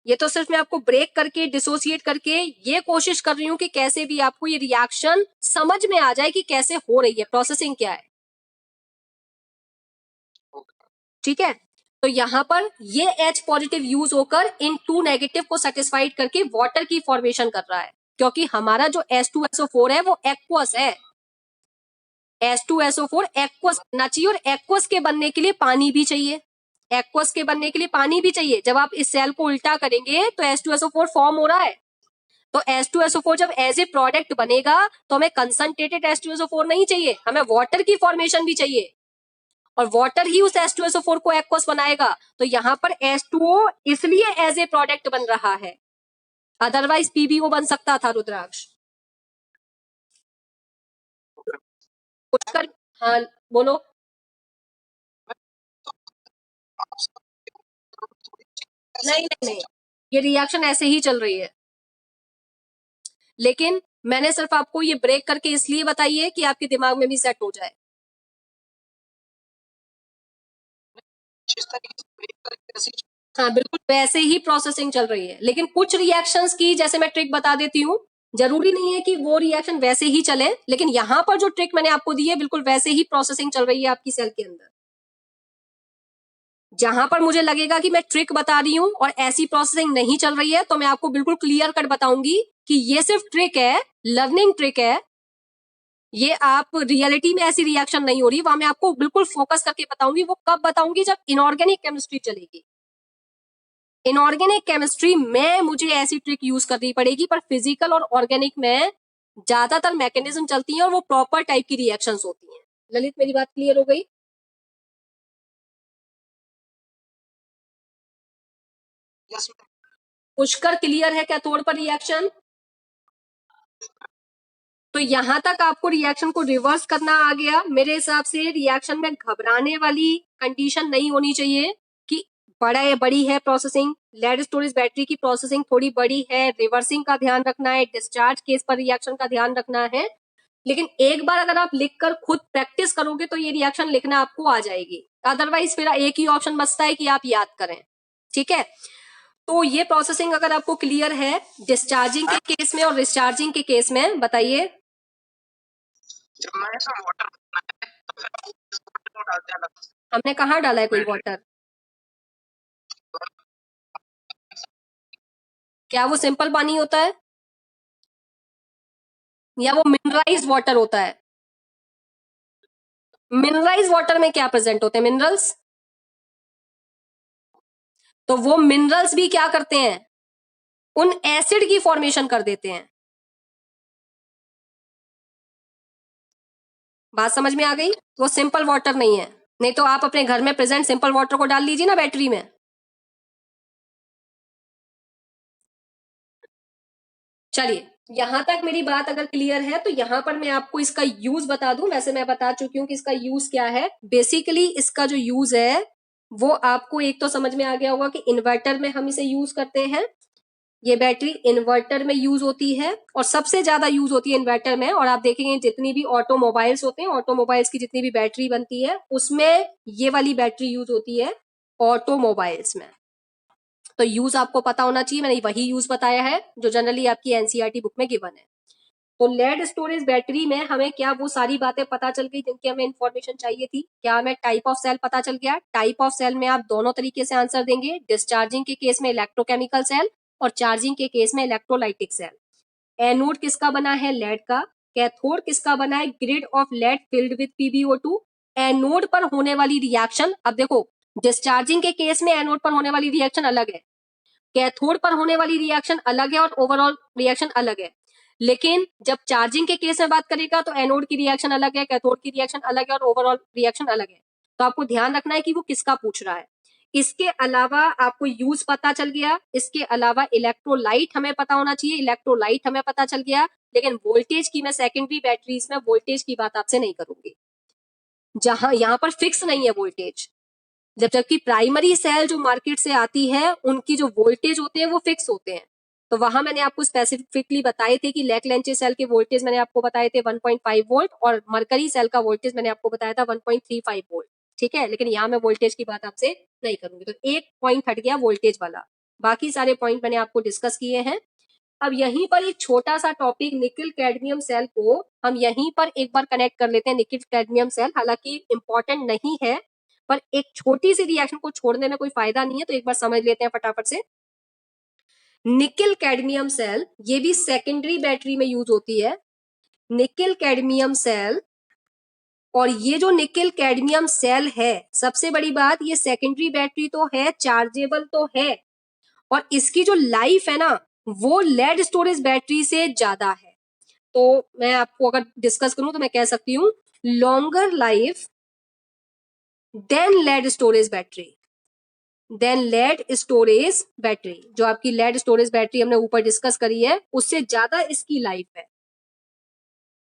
ये तो सिर्फ मैं आपको ब्रेक करके डिसोसिएट करके ये कोशिश कर रही हूँ कि कैसे भी आपको ये रिएक्शन समझ में आ जाए कि कैसे हो रही है, प्रोसेसिंग क्या है, ठीक है। तो यहाँ पर ये H पॉजिटिव यूज होकर इन 2 नेगेटिव को सेटिस्फाइड करके वाटर की फॉर्मेशन कर रहा है, क्योंकि हमारा जो H2SO4 है वो एक्वस है। H2SO4 एक्वस बनना चाहिए और एक्वस के बनने के लिए पानी भी चाहिए। एक्वस के बनने के लिए पानी भी चाहिए। जब आप इस सेल को उल्टा करेंगे तो H2SO4 फॉर्म हो रहा है। तो H2SO4 जब एज ए प्रोडक्ट बनेगा तो हमें कंसंट्रेटेड H2SO4 नहीं चाहिए, हमें वाटर की फॉर्मेशन भी चाहिए और वाटर ही उस H2SO4 को एक्वस बनाएगा। तो यहाँ पर H2O इसलिए एज ए प्रोडक्ट बन रहा है, अदरवाइज PbO बन सकता था। रुद्राक्ष पुष्कर, हाँ बोलो। नहीं नहीं नहीं, ये रिएक्शन ऐसे ही चल रही है, लेकिन मैंने सिर्फ आपको ये ब्रेक करके इसलिए बताई है कि आपके दिमाग में भी सेट हो जाए। हाँ बिल्कुल वैसे ही प्रोसेसिंग चल रही है, लेकिन कुछ रिएक्शंस की जैसे मैं ट्रिक बता देती हूँ, जरूरी नहीं है कि वो रिएक्शन वैसे ही चले, लेकिन यहाँ पर जो ट्रिक मैंने आपको दी है बिल्कुल वैसे ही प्रोसेसिंग चल रही है आपकी सेल के अंदर। जहां पर मुझे लगेगा कि मैं ट्रिक बता रही हूँ और ऐसी प्रोसेसिंग नहीं चल रही है तो मैं आपको बिल्कुल क्लियर कट बताऊंगी कि ये सिर्फ ट्रिक है, लर्निंग ट्रिक है। ये आप रियलिटी में ऐसी रिएक्शन नहीं हो रही, वहां मैं आपको बिल्कुल फोकस करके बताऊंगी। वो कब बताऊंगी? जब इनऑर्गेनिक केमिस्ट्री चलेगी। इनऑर्गेनिक केमिस्ट्री में मुझे ऐसी ट्रिक यूज करनी पड़ेगी, पर फिजिकल और ऑर्गेनिक में ज्यादातर मैकेनिज्म चलती है और वो प्रॉपर टाइप की रिएक्शंस होती हैं। ललित मेरी बात क्लियर हो गई? yes, पुष्कर क्लियर है क्या तोड़ पर रिएक्शन? तो यहां तक आपको रिएक्शन को रिवर्स करना आ गया। मेरे हिसाब से रिएक्शन में घबराने वाली कंडीशन नहीं होनी चाहिए कि बड़ी है प्रोसेसिंग, लेड स्टोरेज बैटरी की प्रोसेसिंग थोड़ी बड़ी है, रिवर्सिंग का ध्यान रखना है, डिस्चार्ज केस पर रिएक्शन का ध्यान रखना है। लेकिन एक बार अगर आप लिखकर खुद प्रैक्टिस करोगे तो ये रिएक्शन लिखना आपको आ जाएगी, अदरवाइज फिर एक ही ऑप्शन बचता है कि आप याद करें, ठीक है। तो ये प्रोसेसिंग अगर आपको क्लियर है डिस्चार्जिंग के केस में और डिस्चार्जिंग के केस में, बताइए। जब मैं ऐसा वाटर हमने कहाँ डाला है कोई वाटर? क्या वो सिंपल पानी होता है या वो मिनरलाइज्ड वाटर होता है? मिनरलाइज्ड वाटर में क्या प्रेजेंट होते हैं? मिनरल्स। तो वो मिनरल्स भी क्या करते हैं? उन एसिड की फॉर्मेशन कर देते हैं। बात समझ में आ गई? वो सिंपल वाटर नहीं है। नहीं तो आप अपने घर में प्रेजेंट सिंपल वाटर को डाल लीजिए ना बैटरी में। चलिए, यहां तक मेरी बात अगर क्लियर है तो यहां पर मैं आपको इसका यूज बता दूं। वैसे मैं बता चुकी हूं कि इसका यूज क्या है। बेसिकली इसका जो यूज है वो आपको एक तो समझ में आ गया होगा कि इन्वर्टर में हम इसे यूज करते हैं। ये बैटरी इन्वर्टर में यूज होती है और सबसे ज्यादा यूज होती है इन्वर्टर में। और आप देखेंगे जितनी भी ऑटोमोबाइल्स होते हैं, ऑटोमोबाइल्स की जितनी भी बैटरी बनती है उसमें ये वाली बैटरी यूज होती है ऑटोमोबाइल्स में। तो यूज आपको पता होना चाहिए, मैंने वही यूज बताया है जो जनरली आपकी एनसीईआरटी बुक में गिवन है। तो लेड स्टोरेज बैटरी में हमें क्या वो सारी बातें पता चल गई जिनकी हमें इंफॉर्मेशन चाहिए थी? क्या हमें टाइप ऑफ सेल पता चल गया? टाइप ऑफ सेल में आप दोनों तरीके से आंसर देंगे। डिस्चार्जिंग के केस में इलेक्ट्रोकेमिकल सेल और चार्जिंग के केस में इलेक्ट्रोलाइटिक सेल। एनोड किसका बना है? लेड का। कैथोड किसका बना है? Grid of lead filled with PbO2। Anode पर होने वाली रिएक्शन, अब देखो डिस्चार्जिंग के केस में एनोड पर होने वाली रिएक्शन अलग है, कैथोड पर होने वाली रिएक्शन अलग है और ओवरऑल रिएक्शन अलग है। लेकिन जब चार्जिंग के केस में बात करेगा तो एनोड की रिएक्शन अलग है, कैथोड की रिएक्शन अलग है और ओवरऑल रिएक्शन अलग है। तो आपको ध्यान रखना है कि वो किसका पूछ रहा है। इसके अलावा आपको यूज पता चल गया, इसके अलावा इलेक्ट्रोलाइट हमें पता होना चाहिए, इलेक्ट्रोलाइट हमें पता चल गया। लेकिन वोल्टेज की, मैं सेकेंडरी बैटरीज में वोल्टेज की बात आपसे नहीं करूंगी, जहां यहां पर फिक्स नहीं है वोल्टेज। जबकि प्राइमरी सेल जो मार्केट से आती है उनकी जो वोल्टेज होते हैं वो फिक्स होते हैं। तो वहां मैंने आपको स्पेसिफिकली बताए थे कि लेकलेंचे सेल के वोल्टेज मैंने आपको बताए थे 1.5 वोल्ट और मरकरी सेल का वोल्टेज मैंने आपको बताया था 1.35 वोल्ट। ठीक है, लेकिन यहाँ मैं वोल्टेज की बात आपसे नहीं करूंगी। तो एक पॉइंट हट गया वोल्टेज वाला, बाकी सारे पॉइंट मैंने आपको डिस्कस किए हैं। अब यहीं पर एक छोटा सा टॉपिक निकिल कैडमियम सेल को हम यहीं पर एक बार कनेक्ट कर लेते हैं। निकिल कैडमियम सेल हालांकि इंपॉर्टेंट नहीं है पर एक छोटी सी रिएक्शन को छोड़ने में कोई फायदा नहीं है, तो एक बार समझ लेते हैं फटाफट से। निकिल कैडमियम सेल ये भी सेकेंडरी बैटरी में यूज होती है। निकिल कैडमियम सेल, और ये जो निकिल कैडमियम सेल है, सबसे बड़ी बात ये सेकेंडरी बैटरी तो है, चार्जेबल तो है, और इसकी जो लाइफ है ना वो लेड स्टोरेज बैटरी से ज्यादा है। तो मैं आपको अगर डिस्कस करूं तो मैं कह सकती हूँ longer life than lead storage battery, than lead storage battery. जो आपकी लेड स्टोरेज बैटरी हमने ऊपर डिस्कस करी है उससे ज्यादा इसकी लाइफ है।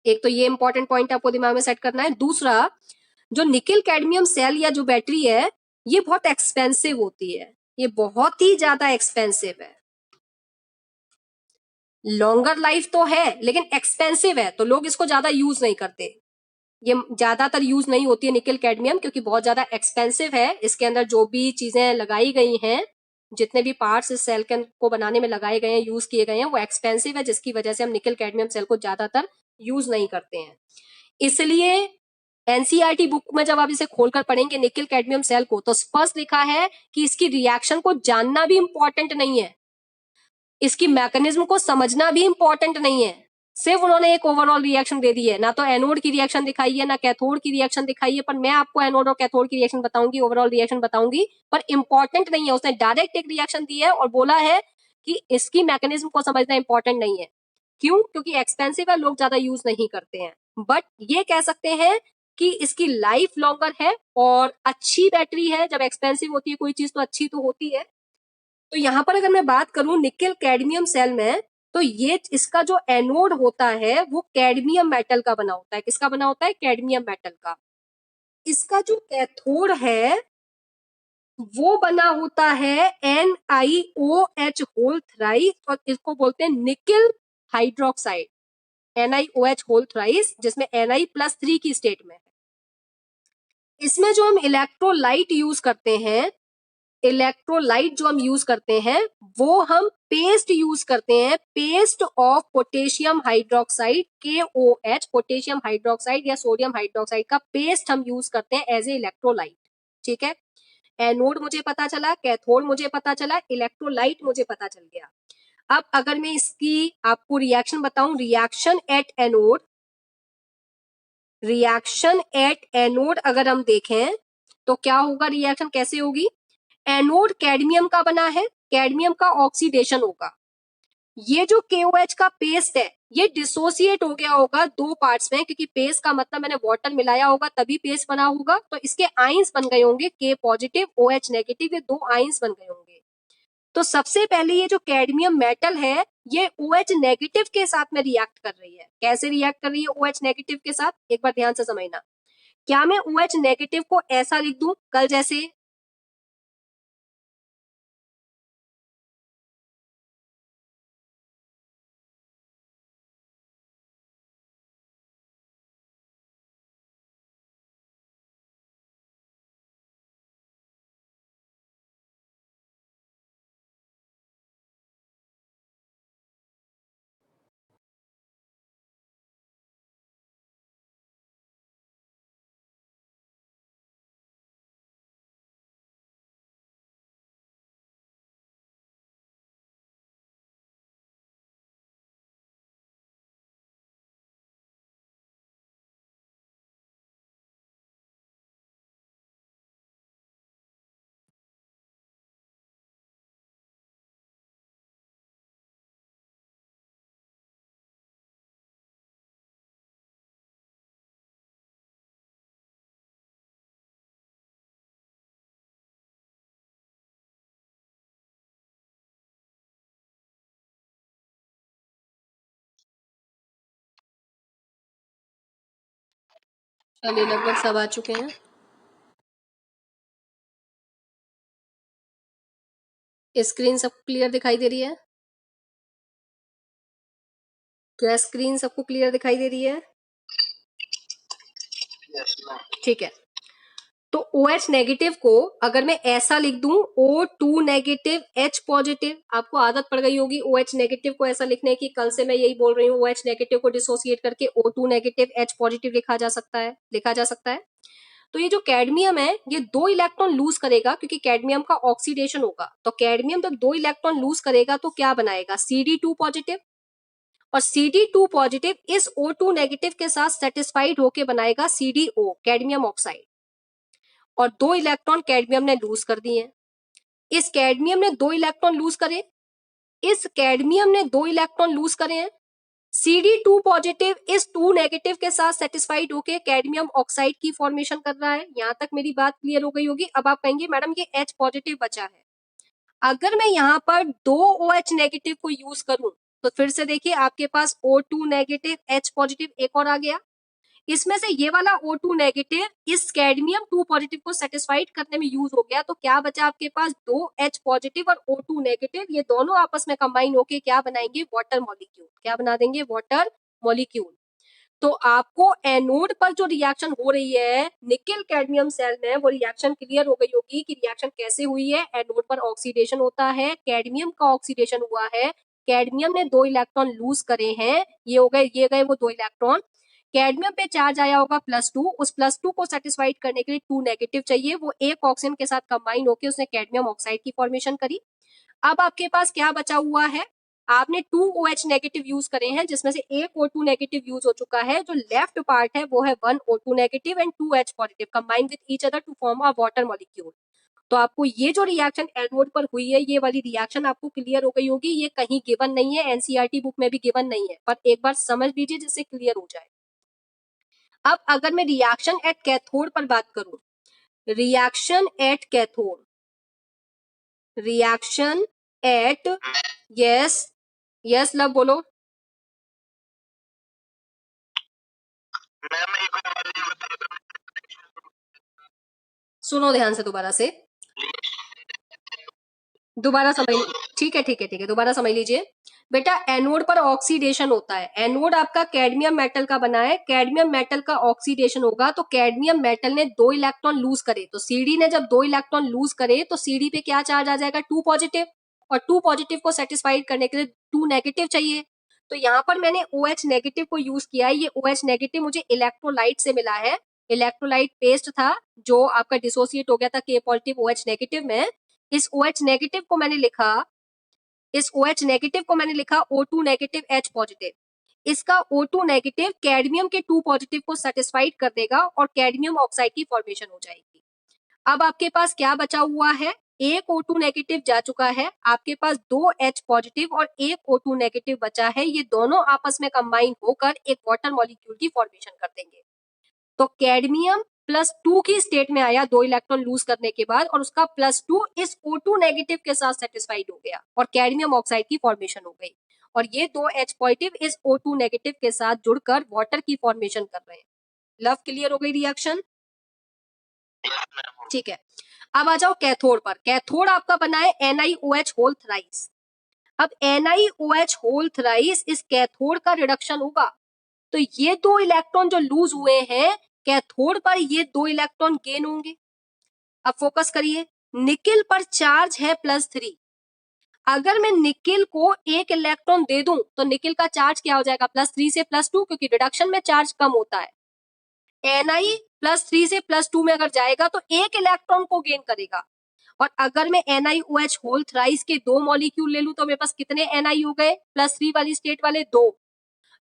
एक तो ये इंपॉर्टेंट पॉइंट आपको दिमाग में सेट करना है। दूसरा, जो निकिल कैडमियम सेल या जो बैटरी है ये बहुत एक्सपेंसिव होती है, ये बहुत ही ज्यादा एक्सपेंसिव है। लॉन्गर लाइफ तो है लेकिन एक्सपेंसिव है, तो लोग इसको ज्यादा यूज नहीं करते। ये ज्यादातर यूज नहीं होती है निकिल कैडमियम क्योंकि बहुत ज्यादा एक्सपेंसिव है। इसके अंदर जो भी चीजें लगाई गई हैं, जितने भी पार्ट्स इस सेल को बनाने में लगाए गए हैं, यूज किए गए हैं, वो एक्सपेंसिव है, जिसकी वजह से हम निकिल कैडमियम सेल को ज्यादातर यूज नहीं करते हैं। इसलिए एनसीईआरटी बुक में जब आप इसे खोलकर पढ़ेंगे निकिल कैडमियम सेल को तो स्पष्ट लिखा है कि इसकी रिएक्शन को जानना भी इंपॉर्टेंट नहीं है, इसकी मैकेनिज्म को समझना भी इंपॉर्टेंट नहीं है। सिर्फ उन्होंने एक ओवरऑल रिएक्शन दे दी है, ना तो एनोड की रिएक्शन दिखाई है ना कैथोड की रिएक्शन दिखाई है। पर मैं आपको एनोड और कैथोड की रिएक्शन बताऊंगी, ओवरऑल रिएक्शन बताऊंगी, पर इंपॉर्टेंट नहीं है। उसने डायरेक्ट एक रिएक्शन दी है और बोला है कि इसकी मैकेनिज्म को समझना इंपॉर्टेंट नहीं है। क्यों? क्योंकि एक्सपेंसिव है, लोग ज्यादा यूज नहीं करते हैं। बट ये कह सकते हैं कि इसकी लाइफ लॉन्गर है और अच्छी बैटरी है। जब एक्सपेंसिव होती है कोई चीज तो अच्छी तो होती है। तो यहां पर अगर मैं बात करूं निकिल कैडमियम सेल में, तो ये इसका जो एनोड होता है वो कैडमियम मेटल का बना होता है। किसका बना होता है? कैडमियम मेटल का। इसका जो कैथोड है वो बना होता है NiOH होल थ्राइस, और इसको बोलते हैं nickel hydroxide, NiOH whole thrice, जिसमें Ni+3 की स्टेट में है। इसमें जो हम इलेक्ट्रोलाइट यूज करते हैं, इलेक्ट्रोलाइट जो हम यूज करते हैं वो हम पेस्ट यूज करते हैं, paste of potassium hydroxide, KOH, potassium hydroxide या सोडियम हाइड्रोक्साइड का पेस्ट हम यूज करते हैं एज ए इलेक्ट्रोलाइट। ठीक है, एनोड मुझे पता चला, कैथोड मुझे पता चला, इलेक्ट्रोलाइट मुझे पता चल गया। अब अगर मैं इसकी आपको रिएक्शन बताऊं, रिएक्शन एट एनोड अगर हम देखें तो क्या होगा, रिएक्शन कैसे होगी, एनोड कैडमियम का बना है, कैडमियम का ऑक्सीडेशन होगा, ये जो KOH का पेस्ट है ये डिसोसिएट हो गया होगा दो पार्ट्स में, क्योंकि पेस्ट का मतलब मैंने वाटर मिलाया होगा तभी पेस्ट बना होगा, तो इसके आइंस बन गए होंगे K पॉजिटिव OH नेगेटिव, ये दो आइंस बन गए होंगे। तो सबसे पहले ये जो कैडमियम मेटल है ये OH नेगेटिव के साथ में रिएक्ट कर रही है। कैसे रिएक्ट कर रही है OH नेगेटिव के साथ, एक बार ध्यान से समझना। क्या मैं OH नेगेटिव को ऐसा लिख दूं कल जैसे, चलिए लगभग सब आ चुके हैं। स्क्रीन सब क्लियर दिखाई दे रही है, क्या स्क्रीन सबको क्लियर दिखाई दे रही है? ठीक है, तो OH नेगेटिव को अगर मैं ऐसा लिख दूं O2 नेगेटिव H पॉजिटिव, आपको आदत पड़ गई होगी OH नेगेटिव को ऐसा लिखने की, कल से मैं यही बोल रही हूँ, OH नेगेटिव को डिसोसिएट करके O2 नेगेटिव H पॉजिटिव लिखा जा सकता है। तो ये जो कैडमियम है ये 2 इलेक्ट्रॉन लूज करेगा, क्योंकि कैडमियम का ऑक्सीडेशन होगा, तो कैडमियम जब 2 इलेक्ट्रॉन लूज करेगा तो क्या बनाएगा, CD2 पॉजिटिव, और CD2 पॉजिटिव इस O2 नेगेटिव के साथ सेटिस्फाइड होके बनाएगा CDO कैडमियम ऑक्साइड, और 2 इलेक्ट्रॉन कैडमियम ने लूज कर दिए। इस कैडमियम ने 2 इलेक्ट्रॉन लूज करे, इस कैडमियम ने 2 इलेक्ट्रॉन लूज करे हैं, CD2 पॉजिटिव इस 2 नेगेटिव के साथ सेटिस्फाइड होके कैडमियम ऑक्साइड की फॉर्मेशन कर रहा है। यहां तक मेरी बात क्लियर हो गई होगी। अब आप कहेंगे मैडम ये H पॉजिटिव बचा है, अगर मैं यहाँ पर 2 OH नेगेटिव को यूज करूं तो फिर से देखिए आपके पास O2 नेगेटिव H पॉजिटिव एक और आ गया, इसमें से ये वाला O2 नेगेटिव इस कैडमियम 2 पॉजिटिव को सेटिस्फाइड करने में यूज हो गया, तो क्या बचा आपके पास 2 H पॉजिटिव और O2 नेगेटिव, ये दोनों आपस में कंबाइन होके क्या बनाएंगे, वाटर मॉलिक्यूल, क्या बना देंगे, वाटर मॉलिक्यूल। तो आपको एनोड पर जो रिएक्शन हो रही है निकेल कैडमियम सेल में, वो रिएक्शन क्लियर हो गई होगी कि रिएक्शन कैसे हुई है। एनोड पर ऑक्सीडेशन होता है, कैडमियम का ऑक्सीडेशन हुआ है, कैडमियम ने 2 इलेक्ट्रॉन लूज करे हैं, ये गए वो 2 इलेक्ट्रॉन, कैडमियम पे चार्ज आया होगा +2, उस +2 को सेटिस्फाइड करने के लिए 2 नेगेटिव चाहिए, वो एक ऑक्सीजन के साथ कंबाइन होकर उसने कैडमियम ऑक्साइड की फॉर्मेशन करी। अब आपके पास क्या बचा हुआ है, आपने 2 OH नेगेटिव यूज करे हैं, जिसमें से एक O2 नेगेटिव यूज हो चुका है, जो लेफ्ट पार्ट है वो है 1 O2 negative and 2 H positive combined with each other to form a water molecule. तो आपको ये जो रिएक्शन एनोड पर हुई है, ये वाली रिएक्शन आपको क्लियर हो गई होगी, ये कहीं गिवन नहीं है, एनसीईआरटी बुक में भी गिवन नहीं है, पर एक बार समझ लीजिए जिससे क्लियर हो जाए। अब अगर मैं रिएक्शन एट कैथोड पर बात करूं, reaction at cathode, reaction at, yes yes love बोलो। सुनो ध्यान से, दोबारा समझ, ठीक है दोबारा समझ लीजिए बेटा। एनोड पर ऑक्सीडेशन होता है, एनोड आपका कैडमियम मेटल का बना है, कैडमियम मेटल का ऑक्सीडेशन होगा, तो कैडमियम मेटल ने 2 इलेक्ट्रॉन लूज करे, तो सीडी ने जब 2 इलेक्ट्रॉन लूज करे तो सीडी पे क्या चार्ज आ जाएगा, 2 पॉजिटिव, और 2 पॉजिटिव को सेटिस्फाइड करने के लिए 2 नेगेटिव चाहिए। तो यहाँ पर मैंने OH नेगेटिव को यूज किया है, ये OH नेगेटिव मुझे इलेक्ट्रोलाइट से मिला है, इलेक्ट्रोलाइट पेस्ट था जो आपका डिसोसिएट हो गया था K पॉजिटिव OH नेगेटिव में। इस OH नेगेटिव को मैंने लिखा O2 नेगेटिव H पॉजिटिव। इसका O2 नेगेटिव कैडमियम के 2 पॉजिटिव को सेटिस्फाइड कर देगा और कैडमियम ऑक्साइड की फॉर्मेशन हो जाएगी। अब आपके पास क्या बचा हुआ है, एक O2 नेगेटिव जा चुका है, आपके पास 2 H पॉजिटिव और एक O2 नेगेटिव बचा है। ये दोनों आपस में कंबाइन होकर एक वाटर मॉलिक्यूल की फॉर्मेशन कर देंगे। तो कैडमियम +2 की स्टेट में आया 2 इलेक्ट्रॉन लूज करने के बाद, और उसका +2 इस O2 नेगेटिव के साथ सेटिस्फाइड हो गया और कैडमियम ऑक्साइड की फॉर्मेशन हो गई। और ये 2 H पॉजिटिव इस O2 नेगेटिव के साथ जुड़कर वाटर की फॉर्मेशन कर रहे हैं। लव क्लियर हो गई रिएक्शन? ठीक है, अब आ जाओ कैथोड पर। कैथोड आपका बना है NiOH होल थ्राइस। अब NiOH होल थ्राइस इस कैथोड का रिडक्शन होगा, तो ये 2 इलेक्ट्रॉन जो लूज हुए हैं कैथोड पर, ये 2 इलेक्ट्रॉन गेन होंगे। अब फोकस करिए, निकिल पर चार्ज है +3। अगर मैं निकिल को 1 इलेक्ट्रॉन दे दूं तो निकिल का चार्ज क्या हो जाएगा, +3 से +2, क्योंकि रिडक्शन में चार्ज कम होता है। Ni +3 से +2 में अगर जाएगा तो 1 इलेक्ट्रॉन को गेन करेगा। और अगर मैं NiOH होल थ्राइस के 2 मॉलिक्यूल ले लूं तो मेरे पास कितने Ni हो गए, +3 वाली स्टेट वाले 2।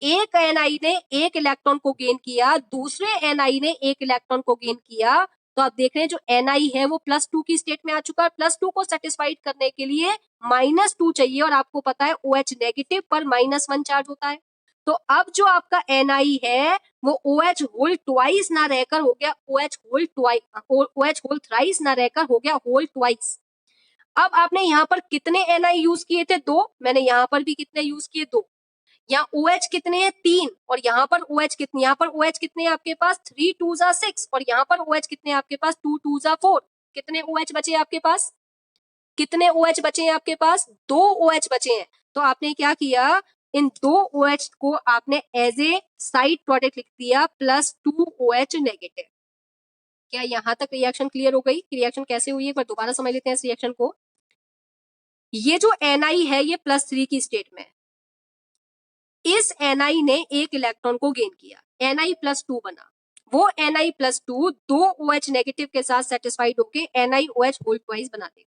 एक Ni ने 1 इलेक्ट्रॉन को गेन किया, दूसरे Ni ने 1 इलेक्ट्रॉन को गेन किया। तो आप देख रहे हैं जो Ni है वो +2 की स्टेट में आ चुका है। +2 को सेटिस्फाइड करने के लिए -2 चाहिए, और आपको पता है OH नेगेटिव पर -1 चार्ज होता है। तो अब जो आपका Ni है वो OH होल ट्वाइस ना रहकर हो गया OH होल थ्राइस ना रहकर हो गया होल ट्वाइस। अब आपने यहाँ पर कितने Ni यूज किए थे, 2। मैंने यहाँ पर भी कितने यूज किए, 2। यहाँ OH कितने हैं, 3। और यहाँ पर OH कितने, यहाँ पर OH कितने हैं आपके पास, 3 2 6। और यहाँ पर OH कितने हैं आपके पास, 2 2 4। कितने OH बचे हैं आपके पास, कितने OH बचे हैं आपके पास, 2 OH बचे हैं। तो आपने क्या किया, इन 2 OH को आपने एज ए साइड प्रोडक्ट लिख दिया +2 OH नेगेटिव। क्या यहाँ तक रिएक्शन क्लियर हो गई? रिएक्शन कैसे हुई है एक बार दोबारा समझ लेते हैं इस रिएक्शन को। ये जो Ni है ये +3 की स्टेट में, इस Ni ने 1 इलेक्ट्रॉन को गेन किया, Ni +2 बना। वो Ni +2 2 OH नेगेटिव के साथ सेटिस्फाइड होके NiOH होल ट्वाइस बना देगा।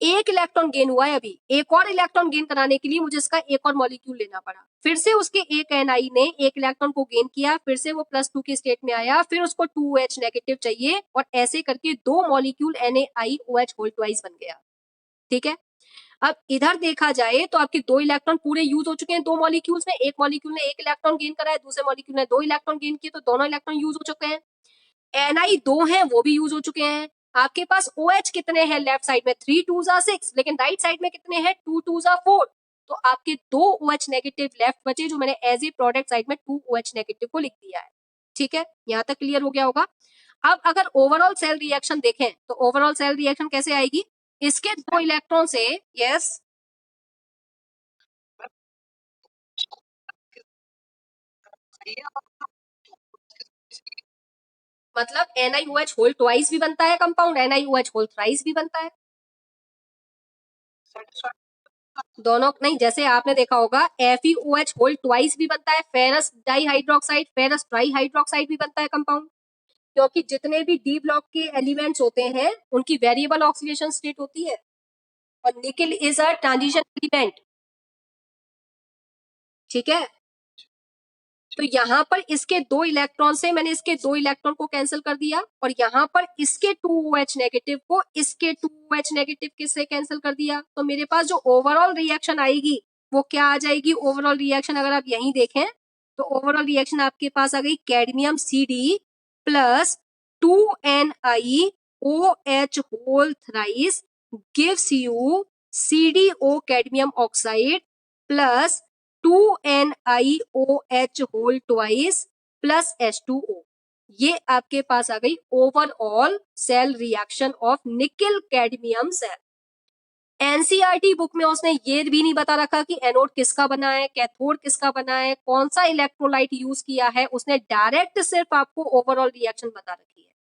1 इलेक्ट्रॉन गेन हुआ है, अभी एक और इलेक्ट्रॉन गेन कराने के लिए मुझे इसका एक और मॉलिक्यूल लेना पड़ा। फिर से उसके एक Ni ने 1 इलेक्ट्रॉन को गेन किया, फिर से वो +2 की स्टेट में आया, फिर उसको 2 OH नेगेटिव चाहिए, और ऐसे करके 2 मॉलिक्यूल NaOH होल ट्वाइस बन गया। ठीक है, अब इधर देखा जाए तो आपके 2 इलेक्ट्रॉन पूरे यूज हो चुके हैं 2 मॉलिक्यूल्स में। एक मॉलिक्यूल ने 1 इलेक्ट्रॉन गेन करा है, दूसरे मॉलिक्यूल ने 2 इलेक्ट्रॉन गेन किए, तो दोनों इलेक्ट्रॉन यूज हो चुके हैं। Ni 2 हैं वो भी यूज हो चुके हैं। आपके पास OH कितने हैं लेफ्ट साइड में, 3 2 6, लेकिन राइट साइड में कितने हैं, 2 2 4। तो आपके 2 OH नेगेटिव लेफ्ट बचे, जो मैंने एज ए प्रोडक्ट साइड में 2 OH नेगेटिव को लिख दिया है। ठीक है, यहाँ तक क्लियर हो गया होगा। अब अगर ओवरऑल सेल रिएक्शन देखें तो ओवरऑल सेल रिएक्शन कैसे आएगी, इसके 2 इलेक्ट्रॉन से, यस, मतलब NiOH होल ट्वाइस भी बनता है कंपाउंड, NiOH होल थ्राइस भी बनता है। दोनों नहीं, जैसे आपने देखा होगा FeOH होल ट्वाइस भी बनता है, फेरस डाइहाइड्रोक्साइड, फेरस ट्राइहाइड्रोक्साइड भी बनता है कंपाउंड। क्योंकि जितने भी डी ब्लॉक के एलिमेंट्स होते हैं उनकी वेरिएबल ऑक्सीडेशन स्टेट होती है, और nickel is a transition element. ठीक है, तो यहाँ पर इसके 2 इलेक्ट्रॉन से मैंने इसके 2 इलेक्ट्रॉन को कैंसिल कर दिया, और यहाँ पर इसके 2 OH नेगेटिव को इसके 2 OH नेगेटिव के से कैंसिल कर दिया। तो मेरे पास जो ओवरऑल रिएक्शन आएगी वो क्या आ जाएगी, ओवरऑल रिएक्शन अगर आप यहीं देखें तो ओवरऑल रिएक्शन आपके पास आ गई cadmium CD plus 2NiOH whole thrice gives you CdO cadmium oxide plus 2NiOH whole twice plus H2O। ये आपके पास आ गई overall cell reaction of nickel cadmium cell. NCERT book में उसने ये भी नहीं बता रखा कि एनोड किसका बना है, कैथोड किसका बना है, कौन सा इलेक्ट्रोलाइट यूज किया है। उसने डायरेक्ट सिर्फ आपको ओवरऑल रिएक्शन बता रखी है।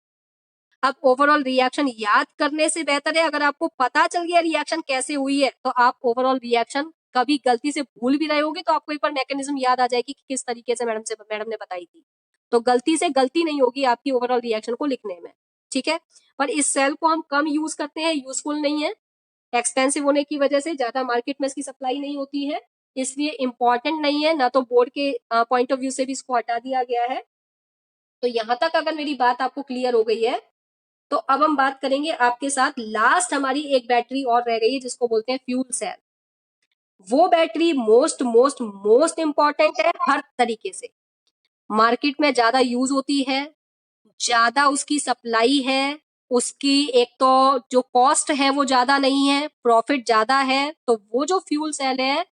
अब ओवरऑल रिएक्शन याद करने से बेहतर है अगर आपको पता चल गया रिएक्शन कैसे हुई है, तो आप ओवरऑल रिएक्शन कभी गलती से भूल भी रहे होगे तो आपको एक बार मैकेनिज्म याद आ जाएगी कि किस तरीके से मैडम ने बताई थी। तो गलती से गलती नहीं होगी आपकी ओवरऑल रिएक्शन को लिखने में, ठीक है। पर इस सेल को हम कम यूज करते हैं, यूजफुल नहीं है, एक्सपेंसिव होने की वजह से ज्यादा मार्केट में इसकी सप्लाई नहीं होती है, इसलिए इंपॉर्टेंट नहीं है, ना तो बोर्ड के पॉइंट ऑफ व्यू से भी इसको हटा दिया गया है। तो यहां तक अगर मेरी बात आपको क्लियर हो गई है, तो अब हम बात करेंगे आपके साथ, लास्ट हमारी एक बैटरी और रह गई है जिसको बोलते हैं फ्यूल सेल। वो battery most most most important है हर तरीके से, मार्केट में ज्यादा यूज होती है, ज्यादा उसकी सप्लाई है, उसकी एक तो जो कॉस्ट है वो ज्यादा नहीं है, प्रॉफिट ज्यादा है, तो वो जो फ्यूल सेल है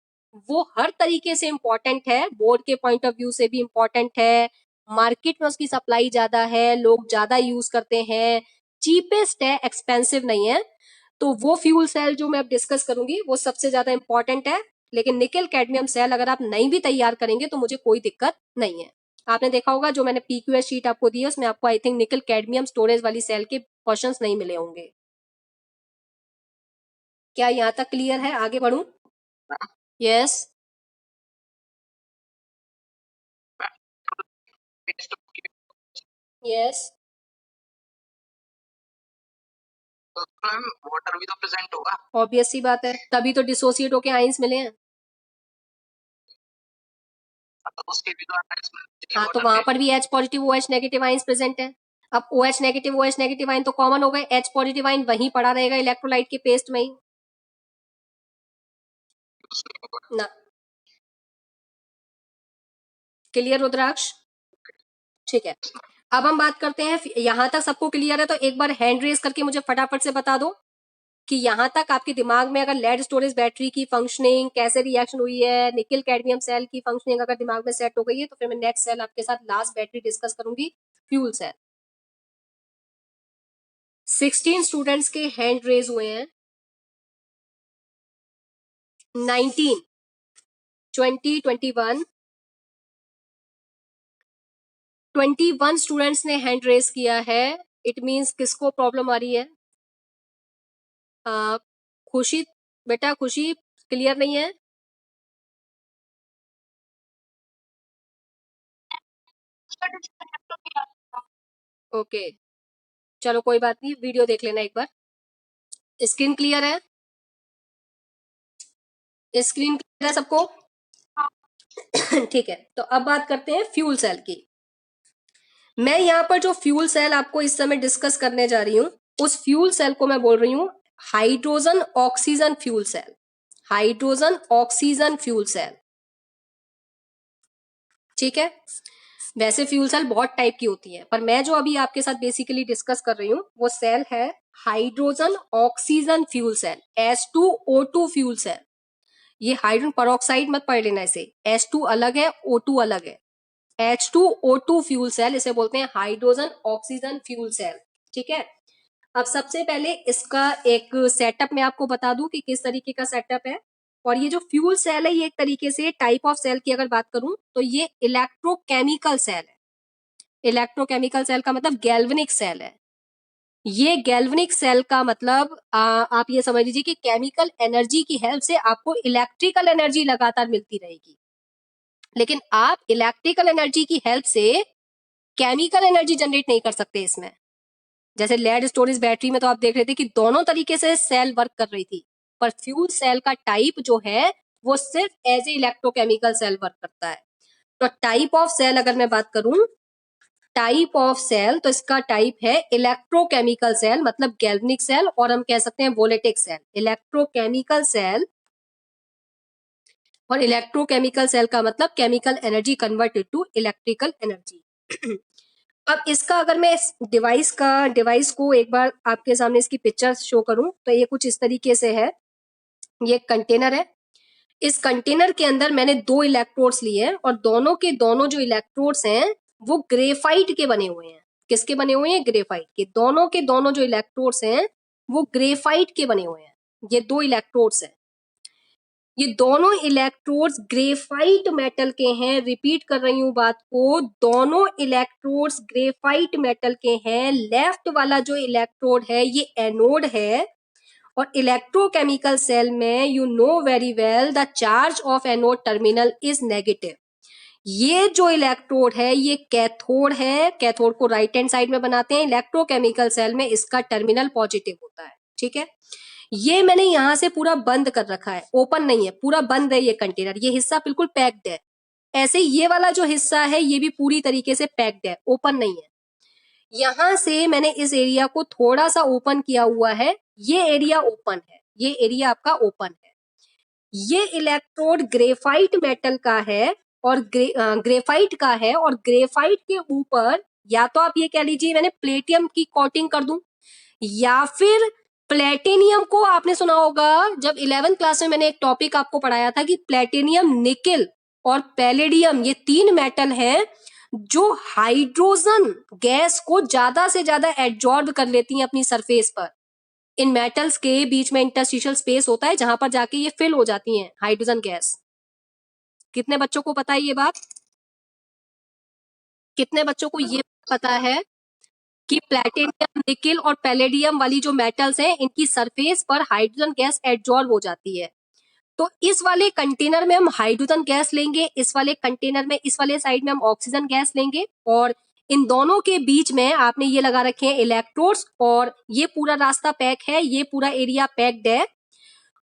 वो हर तरीके से इंपॉर्टेंट है, बोर्ड के पॉइंट ऑफ व्यू से भी इंपॉर्टेंट है, मार्केट में उसकी सप्लाई ज्यादा है, लोग ज्यादा यूज करते हैं, चीपेस्ट है, एक्सपेंसिव नहीं है। तो वो फ्यूल सेल जो मैं अब डिस्कस करूंगी वो सबसे ज्यादा इंपॉर्टेंट है। लेकिन निकल कैडमियम सेल अगर आप नहीं भी तैयार करेंगे तो मुझे कोई दिक्कत नहीं है। आपने देखा होगा जो मैंने पीक्यूएस शीट आपको दी है उसमें आपको आई थिंक निकल कैडमियम स्टोरेज वाली सेल के क्वेश्चंस नहीं मिले होंगे। क्या यहाँ तक क्लियर है? आगे बढ़ूं? यस। यस। वाटर भी तो प्रेजेंट होगा, ऑब्वियस सी बात है, तभी तो डिसोसिएट होके आइंस मिले हैं। तो उसके भी तो हाँ, तो वहां पर भी H positive O H negative ions present है। अब ओ एच नेगेटिव आइन तो कॉमन हो गए, एच पॉजिटिव आइन वहीं पड़ा रहेगा इलेक्ट्रोलाइट के पेस्ट में ही ना। क्लियर रुद्राक्ष? ठीक है, अब हम बात करते हैं, यहां तक सबको क्लियर है तो एक बार हैंड रेज करके मुझे फटाफट से बता दो कि यहां तक आपके दिमाग में अगर लेड स्टोरेज बैटरी की फंक्शनिंग कैसे रिएक्शन हुई है, निकल कैडमियम सेल की फंक्शनिंग अगर दिमाग में सेट हो गई है तो फिर मैं नेक्स्ट सेल आपके साथ लास्ट बैटरी डिस्कस करूंगी, फ्यूल सेल। 16 स्टूडेंट्स के हैंड रेज हुए हैं, 19, 20, 21 स्टूडेंट्स ने हैंड रेज किया है। इट मींस किसको प्रॉब्लम आ रही है? खुशी, बेटा खुशी क्लियर नहीं है? ओके, चलो कोई बात नहीं, वीडियो देख लेना एक बार। स्क्रीन क्लियर है? स्क्रीन क्लियर है सबको? ठीक है, तो अब बात करते हैं फ्यूल सेल की। मैं यहाँ पर जो फ्यूल सेल आपको इस समय डिस्कस करने जा रही हूँ उस फ्यूल सेल को मैं बोल रही हूँ hydrogen oxygen fuel cell. Hydrogen oxygen fuel cell, ठीक है। वैसे फ्यूल सेल बहुत टाइप की होती है, पर मैं जो अभी आपके साथ बेसिकली डिस्कस कर रही हूँ वो सेल है hydrogen oxygen fuel cell, H2O2 fuel cell. ये हाइड्रोजन परऑक्साइड मत पढ़ लेना, इसे H2 अलग है, O2 अलग है। H2O2 फ्यूल सेल इसे बोलते हैं हाइड्रोजन ऑक्सीजन फ्यूल सेल, ठीक है। अब सबसे पहले इसका एक सेटअप मैं आपको बता दूं कि किस तरीके का सेटअप है। और ये जो फ्यूल सेल है ये एक तरीके से टाइप ऑफ सेल की अगर बात करूं तो ये इलेक्ट्रोकेमिकल सेल है। इलेक्ट्रोकेमिकल सेल का मतलब गैल्वेनिक सेल है। ये गैल्वेनिक सेल का मतलब आप ये समझ लीजिए कि केमिकल एनर्जी की हेल्प से आपको इलेक्ट्रिकल एनर्जी लगातार मिलती रहेगी, लेकिन आप इलेक्ट्रिकल एनर्जी की हेल्प से केमिकल एनर्जी जनरेट नहीं कर सकते इसमें। जैसे लेड स्टोरेज बैटरी में तो आप देख रहे थे कि दोनों तरीके से सेल वर्क कर रही थी, पर फ्यूल सेल का टाइप जो है वो सिर्फ as a electrochemical cell work करता है। तो टाइप ऑफ सेल अगर मैं बात करूं, टाइप ऑफ सेल तो इसका टाइप है इलेक्ट्रोकेमिकल सेल, मतलब गैल्वेनिक सेल, और हम कह सकते हैं वोलेटिक सेल। इलेक्ट्रोकेमिकल सेल और इलेक्ट्रोकेमिकल सेल का मतलब chemical energy converted to electrical energy. अब इसका अगर मैं इस डिवाइस को एक बार आपके सामने इसकी पिक्चर शो करूं तो ये कुछ इस तरीके से है। ये कंटेनर है, इस कंटेनर के अंदर मैंने दो इलेक्ट्रोड्स लिए हैं और दोनों के दोनों जो इलेक्ट्रोड्स हैं वो ग्रेफाइट के बने हुए हैं। किसके बने हुए हैं? ग्रेफाइट के। दोनों के दोनों जो इलेक्ट्रोड्स हैं वो ग्रेफाइट के बने हुए हैं। ये दो इलेक्ट्रोड्स हैं, ये दोनों इलेक्ट्रोड्स ग्रेफाइट मेटल के हैं। रिपीट कर रही हूं बात को, दोनों इलेक्ट्रोड्स ग्रेफाइट मेटल के हैं। लेफ्ट वाला जो इलेक्ट्रोड है ये एनोड है, और इलेक्ट्रोकेमिकल सेल में you know very well the charge of anode terminal is negative. ये जो इलेक्ट्रोड है ये कैथोड है, कैथोड को राइट हैंड साइड में बनाते हैं, इलेक्ट्रोकेमिकल सेल में इसका टर्मिनल पॉजिटिव होता है, ठीक है। ये मैंने यहां से पूरा बंद कर रखा है, ओपन नहीं है, पूरा बंद है ये कंटेनर, ये हिस्सा बिल्कुल पैक्ड है। ऐसे ये वाला जो हिस्सा है ये भी पूरी तरीके से पैक्ड है, ओपन नहीं है। यहां से मैंने इस एरिया को थोड़ा सा ओपन किया हुआ है, ये एरिया ओपन है, ये एरिया आपका ओपन है। ये इलेक्ट्रोड ग्रेफाइट मेटल का है और ग्रेफाइट का है, और ग्रेफाइट के ऊपर या तो आप ये कह लीजिए मैंने प्लेटियम की कोटिंग कर दूं, या फिर प्लेटिनियम को आपने सुना होगा जब 11th क्लास में मैंने एक टॉपिक आपको पढ़ाया था कि प्लेटिनियम, निकेल और पैलेडियम ये 3 मेटल हैं जो हाइड्रोजन गैस को ज्यादा से ज्यादा एब्जॉर्ब कर लेती हैं अपनी सरफेस पर। इन मेटल्स के बीच में इंटरस्टिशियल स्पेस होता है जहां पर जाके ये फिल हो जाती हैं हाइड्रोजन गैस। कितने बच्चों को पता है ये बात? कितने बच्चों को ये पता है कि प्लैटिनम, निकेल और पैलेडियम वाली जो मेटल्स हैं इनकी सरफेस पर हाइड्रोजन गैस एब्जॉर्ब हो जाती है। तो इस वाले कंटेनर में हम हाइड्रोजन गैस लेंगे, इस वाले कंटेनर में, इस वाले साइड में हम ऑक्सीजन गैस लेंगे, और इन दोनों के बीच में आपने ये लगा रखे हैं इलेक्ट्रोड्स, और ये पूरा रास्ता पैक है, ये पूरा एरिया पैक्ड है।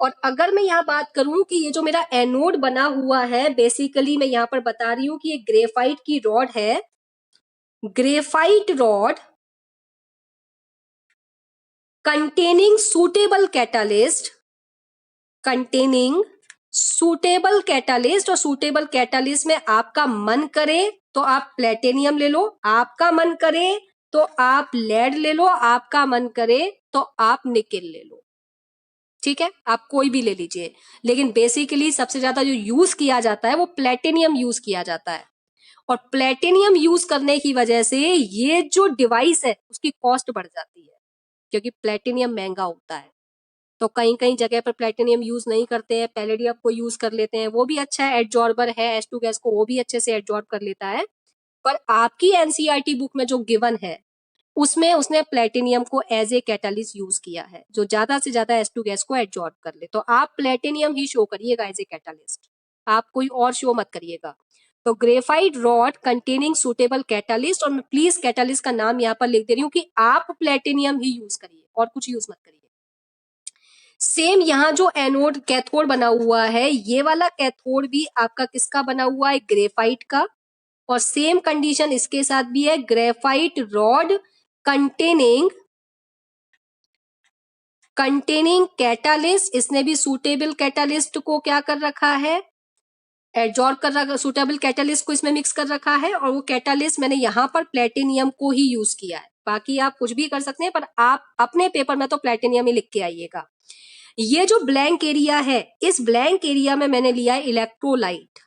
और अगर मैं यहाँ बात करूं कि ये जो मेरा एनोड बना हुआ है, बेसिकली मैं यहाँ पर बता रही हूँ कि ये ग्रेफाइट की रॉड है, graphite rod containing suitable catalyst, containing suitable catalyst, और suitable catalyst में आपका मन करे तो आप प्लेटिनियम ले लो, आपका मन करे तो आप लेड ले लो, आपका मन करे तो आप निकेल ले लो, ठीक है, आप कोई भी ले लीजिए। लेकिन बेसिकली सबसे ज्यादा जो यूज किया जाता है वो प्लेटिनियम यूज किया जाता है, और प्लेटिनियम यूज करने की वजह से ये जो डिवाइस है उसकी कॉस्ट बढ़ जाती है, क्योंकि प्लेटिनियम महंगा होता है। तो कहीं कहीं जगह पर प्लेटिनियम यूज नहीं करते हैं, पैलेडियम को यूज कर लेते हैं, वो भी अच्छा है, एड्जॉर्बर है, H2 गैस को वो भी अच्छे से एड्जॉर्ब कर लेता है। पर आपकी एनसीईआरटी बुक में जो गिवन है उसमें उसने प्लेटिनियम को एज ए कैटालिस्ट यूज किया है, जो ज्यादा से ज्यादा H2 गैस को एड्जॉर्ब कर ले। तो आप प्लेटिनियम ही शो करिएगा एज ए कैटालिस्ट, आप कोई और शो मत करिएगा। तो graphite rod containing suitable catalyst, और मैं प्लीज कैटालिस्ट का नाम यहाँ पर लिख दे रही हूँ कि आप प्लेटिनियम ही यूज करिए और कुछ यूज मत करिए। सेम यहाँ जो एनोड कैथोड बना हुआ है, ये वाला कैथोड भी आपका किसका बना हुआ है? ग्रेफाइट का। और सेम कंडीशन इसके साथ भी है, ग्रेफाइट रॉड कंटेनिंग कैटालिस्ट, इसने भी सुटेबल कैटालिस्ट को क्या कर रखा है? एब्जॉर्ब कर रखा, सुटेबल कैटालिस्ट को इसमें मिक्स कर रखा है, और वो कैटालिस्ट मैंने यहाँ पर प्लेटिनियम को ही यूज किया है। बाकी आप कुछ भी कर सकते हैं, पर आप अपने पेपर में तो प्लेटिनियम ही लिख के आइएगा। ये जो ब्लैंक एरिया है, इस ब्लैंक एरिया में मैंने लिया है इलेक्ट्रोलाइट,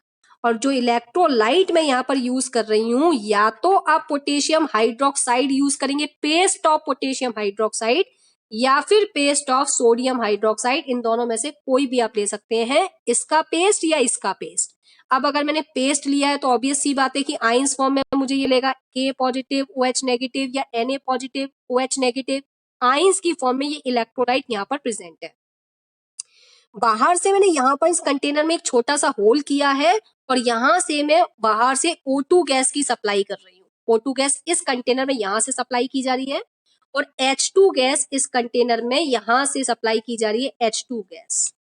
और जो इलेक्ट्रोलाइट मैं यहाँ पर यूज कर रही हूँ, या तो आप पोटेशियम हाइड्रोक्साइड यूज करेंगे, पेस्ट ऑफ पोटेशियम हाइड्रोक्साइड, या फिर पेस्ट ऑफ सोडियम हाइड्रोक्साइड, इन दोनों में से कोई भी आप ले सकते हैं, इसका पेस्ट या इसका पेस्ट। अब अगर मैंने पेस्ट लिया है तो ऑब्वियस सी बात है कि आइंस फॉर्म में मुझे ये लेगा K पॉजिटिव OH नेगेटिव या Na positive OH negative, ions की फॉर्म में ये इलेक्ट्रोलाइट यहाँ पर प्रेजेंट है। बाहर से मैंने यहाँ पर इस कंटेनर में एक छोटा सा होल किया है, और यहाँ से मैं बाहर से O2 गैस की सप्लाई कर रही हूँ। O2 गैस इस कंटेनर में यहाँ से सप्लाई की जा रही है, और H2 गैस इस कंटेनर में यहाँ से सप्लाई की जा रही है, H2 गैस।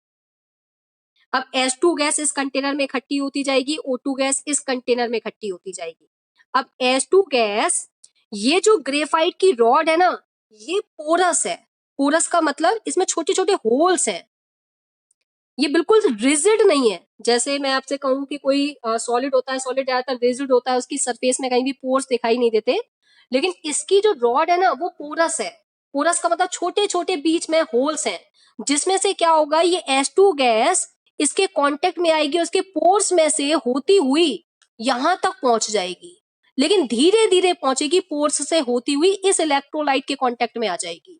अब H2 गैस इस कंटेनर में इकट्ठी होती जाएगी, O2 गैस इस कंटेनर में इकट्ठी होती जाएगी। अब H2 गैस, ये जो ग्रेफाइट की रॉड है ना, ये पोरस है। पोरस का मतलब इसमें छोटे छोटे होल्स हैं, ये बिल्कुल रिजिड नहीं है। जैसे मैं आपसे कहूं कि कोई सॉलिड होता है, सॉलिड ज्यादातर रिजिड होता है, उसकी सरफेस में कहीं भी पोर्स दिखाई नहीं देते, लेकिन इसकी जो रॉड है ना वो पोरस है। पोरस का मतलब छोटे छोटे बीच में होल्स हैं, जिसमें से क्या होगा, ये H2 गैस इसके कांटेक्ट में आएगी, उसके पोर्स में से होती हुई यहां तक पहुंच जाएगी, लेकिन धीरे धीरे पहुंचेगी, पोर्स से होती हुई इस इलेक्ट्रोलाइट के कांटेक्ट में आ जाएगी।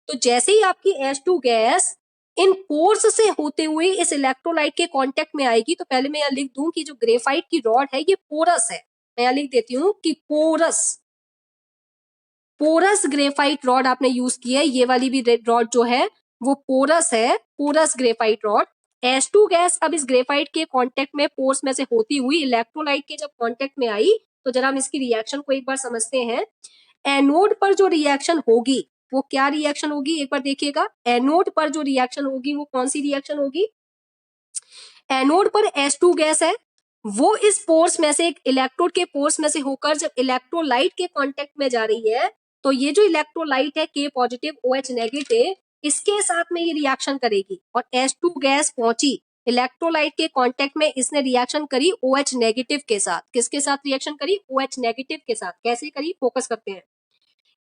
तो जैसे ही आपकी H2 गैस इन पोर्स से होते हुए इस इलेक्ट्रोलाइट के कांटेक्ट में आएगी, तो पहले मैं यहाँ लिख दूं कि जो ग्रेफाइट की रॉड है ये पोरस है। मैं यहाँ लिख देती हूँ कि पोरस ग्रेफाइट रॉड आपने यूज की है। ये वाली भी रॉड जो है वो पोरस है, porous graphite rod. H2 gas अब इस ग्रेफाइट के कांटेक्ट में पोर्स में से होती हुई इलेक्ट्रोलाइट के जब कांटेक्ट में आई, तो जरा हम इसकी रिएक्शन को एक बार समझते हैं। एनोड पर जो रिएक्शन होगी वो क्या रिएक्शन होगी, एक बार देखिएगा। एनोड पर जो रिएक्शन होगी वो कौन सी रिएक्शन होगी? एनोड पर H2 गैस है, वो इस पोर्स में से, एक इलेक्ट्रोड के पोर्स में से होकर जब इलेक्ट्रोलाइट के कांटेक्ट में जा रही है, तो ये जो इलेक्ट्रोलाइट है K पॉजिटिव OH नेगेटिव, इसके साथ में ये रिएक्शन करेगी और H2 गैस पहुंची इलेक्ट्रोलाइट के कांटेक्ट में, इसने रिएक्शन करी OH नेगेटिव के साथ। किसके साथ रिएक्शन करी? OH नेगेटिव के साथ। कैसे करी, फोकस करते हैं।